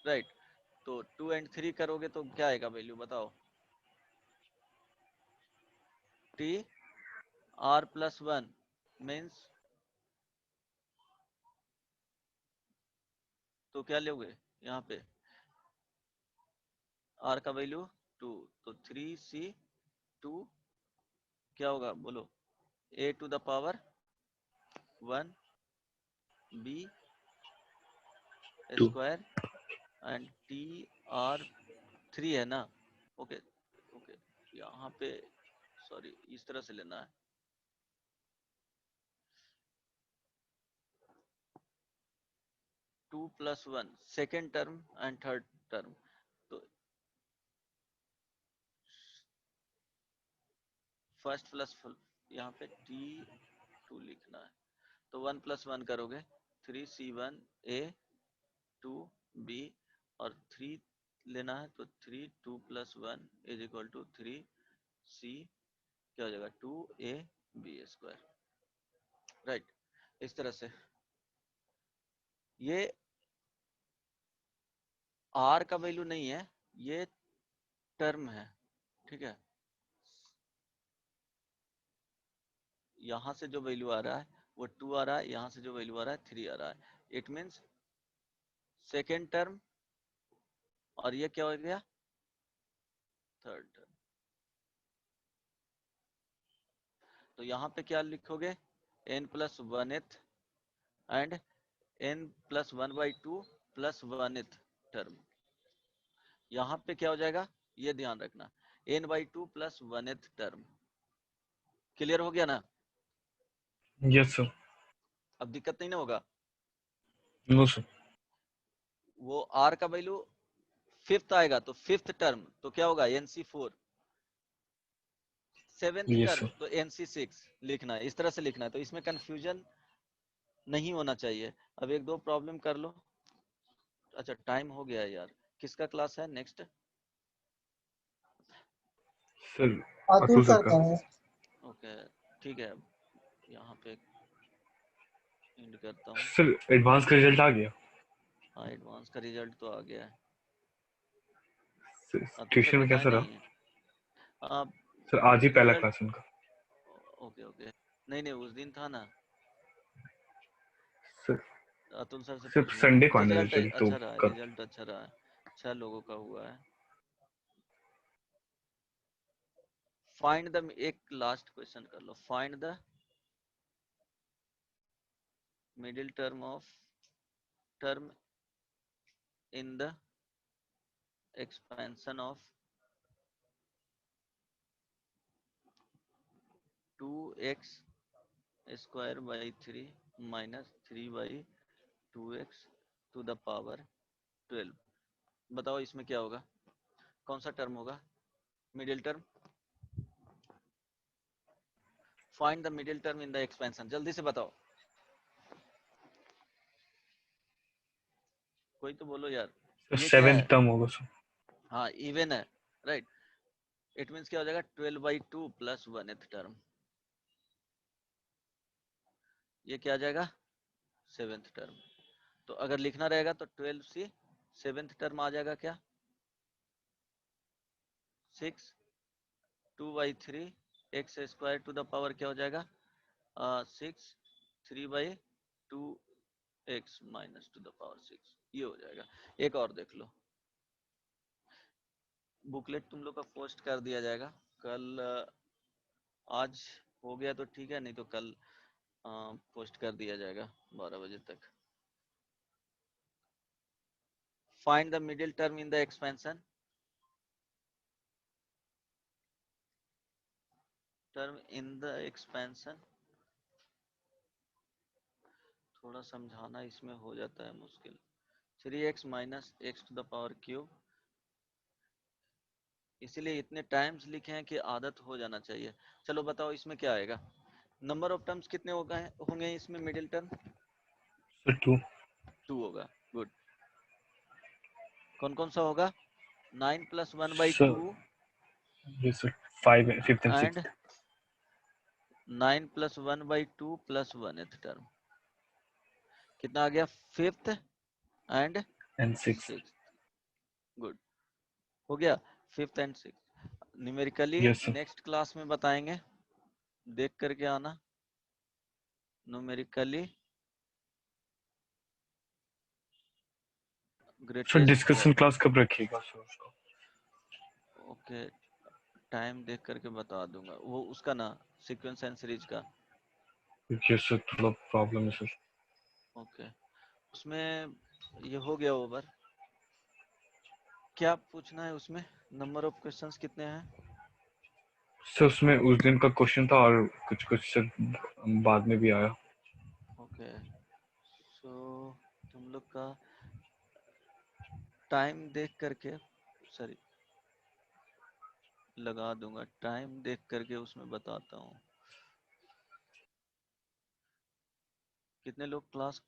[SPEAKER 1] right. तो 2 एंड 3 करोगे तो क्या आएगा वैल्यू, बताओ, t r + 1 मीन्स, तो क्या लोगे यहाँ पे, r का वैल्यू 2, तो 3c2 क्या होगा बोलो, a² 1 b²
[SPEAKER 4] 2
[SPEAKER 1] एंड tr3 है ना, ओके ओके, यहाँ पे सॉरी इस तरह से लेना है, two + 1 second term and third term, तो फर्स्ट प्लस यहाँ पे t2 लिखना है, तो 1 + 1 करोगे 3c1 a 2b, और 3 लेना है तो 3 2 + 1 इज इक्वल टू 3c क्या हो जाएगा, 2ab², राइट। इस तरह से ये r का वैल्यू नहीं है, ये टर्म है, ठीक है। यहाँ से जो वैल्यू आ रहा है वो 2 आ रहा है, यहाँ से जो वैल्यू आ रहा है 3 आ रहा है, इट मींस सेकेंड टर्म, और ये क्या हो गया, थर्ड टर्म। तो यहाँ पे क्या लिखोगे, n+1th and n+1/2 + 1th term. यहाँ पे क्या हो जाएगा, ये ध्यान रखना, n/2 plus 1th term. Clear हो गया ना?
[SPEAKER 4] Yes sir.
[SPEAKER 1] अब दिक्कत नहीं ना होगा।
[SPEAKER 4] No sir.
[SPEAKER 1] वो r का वैल्यू 5th आएगा तो 5th टर्म तो क्या होगा nc4, 7th
[SPEAKER 4] yes
[SPEAKER 1] term
[SPEAKER 4] sir.
[SPEAKER 1] तो nc6 लिखना है, इस तरह से लिखना है, तो इसमें कंफ्यूजन नहीं होना चाहिए। अब एक दो प्रॉब्लम कर लो। अच्छा टाइम हो गया है यार, किसका क्लास है next?
[SPEAKER 4] Sir
[SPEAKER 5] Atul
[SPEAKER 4] Atul sir
[SPEAKER 5] sir
[SPEAKER 4] का।
[SPEAKER 5] का है।
[SPEAKER 1] ओके ठीक है, यहाँ पे एंड करता हूँ।
[SPEAKER 4] सर एडवांस का रिजल्ट आ गया।
[SPEAKER 1] हाँ एडवांस का रिजल्ट तो आ गया है।
[SPEAKER 4] सर
[SPEAKER 1] अतुल सर
[SPEAKER 4] ट्यूशन में
[SPEAKER 1] बताए
[SPEAKER 4] कैसा रहा?
[SPEAKER 1] नहीं है। आप
[SPEAKER 4] सर आज ही पहला
[SPEAKER 1] रिजल्ट,
[SPEAKER 4] क्लास उनका।
[SPEAKER 1] ओके ओके, नहीं नहीं उस दिन था ना,
[SPEAKER 4] सर
[SPEAKER 1] अतुल सर से
[SPEAKER 4] सिर्फ
[SPEAKER 1] पूछ लेना।
[SPEAKER 4] संडे को आना
[SPEAKER 1] रिजल्ट
[SPEAKER 4] रिजल्ट तो
[SPEAKER 1] अच्छा रहा है,
[SPEAKER 4] कब?
[SPEAKER 1] रिजल्ट अच्छा रहा है, 6 लोगों का हुआ है। फाइंड द, एक लास्ट क्वेश्चन कर लो, find the middle term of term in the expansion of 2x square by 3 minus 3 by 2x to the power 12। बताओ इसमें क्या होगा, कौन सा टर्म होगा middle term? Find the middle term in the expansion, जल्दी से बताओ, कोई तो बोलो यार।
[SPEAKER 4] सर
[SPEAKER 1] ये क्या
[SPEAKER 4] 7th
[SPEAKER 1] है?
[SPEAKER 4] टर्म होगा सर।
[SPEAKER 1] हाँ इवन है, राइट। इट मीन्स क्या हो जाएगा 12/2 प्लस 1th टर्म, ये क्या आ जाएगा 7th टर्म। तो अगर लिखना रहेगा तो 12c 7th टर्म आ जाएगा क्या 6 2/3 x square to the power क्या हो जाएगा 6 3/2 x minus to the power 6, ये हो जाएगा। एक और देख लो, बुकलेट तुम लोग का पोस्ट कर दिया जाएगा कल, आज हो गया तो ठीक है, नहीं तो कल पोस्ट कर दिया जाएगा 12 बजे तक। Find the middle term in the expansion, term in the expansion, थोड़ा समझाना इसमें हो जाता है मुश्किल। 3x minus x to the power cube, इसीलिए इतने टाइम्स लिखे हैं कि आदत हो जाना चाहिए। चलो बताओ इसमें क्या आएगा, नंबर ऑफ टर्म्स कितने होंगे इसमें मिडिल टर्म?
[SPEAKER 4] सर 2।
[SPEAKER 1] 2 होगा, गुड। कौन कौन सा होगा? 9 plus 1/2
[SPEAKER 4] sir yes sir 5 5th and
[SPEAKER 1] and
[SPEAKER 4] 6th।
[SPEAKER 1] 9 plus 1/2 plus 1th term, कितना आ गया 5th and
[SPEAKER 4] and 6th।
[SPEAKER 1] 6th, good हो गया 5th and 6th। Numerically
[SPEAKER 4] yes sir.
[SPEAKER 1] Next class में बताएंगे, देख करके आना न्यूमेरिकली
[SPEAKER 4] सर
[SPEAKER 1] ग्रेटेस्ट है।
[SPEAKER 4] डिस्कशन क्लास कब रखिएगा सर उसको?
[SPEAKER 1] ओके टाइम देख करके बता दूंगा, वो उसका ना सीक्वेंस एंड सीरीज का।
[SPEAKER 4] यस सर थोड़ा प्रॉब्लम है सर।
[SPEAKER 1] ओके उसमें ये हो गया ओवर, क्या पूछना है उसमें, नंबर ऑफ क्वेश्चंस कितने हैं?
[SPEAKER 4] सर उसमें उस दिन का क्वेश्चन था और कुछ कुछ सर बाद में भी आया।
[SPEAKER 1] ओके सो तुम लोग का टाइम देख करके, सॉरी लगा दूंगा, टाइम देख करके उसमें बताता हूँ। कितने लोग क्लास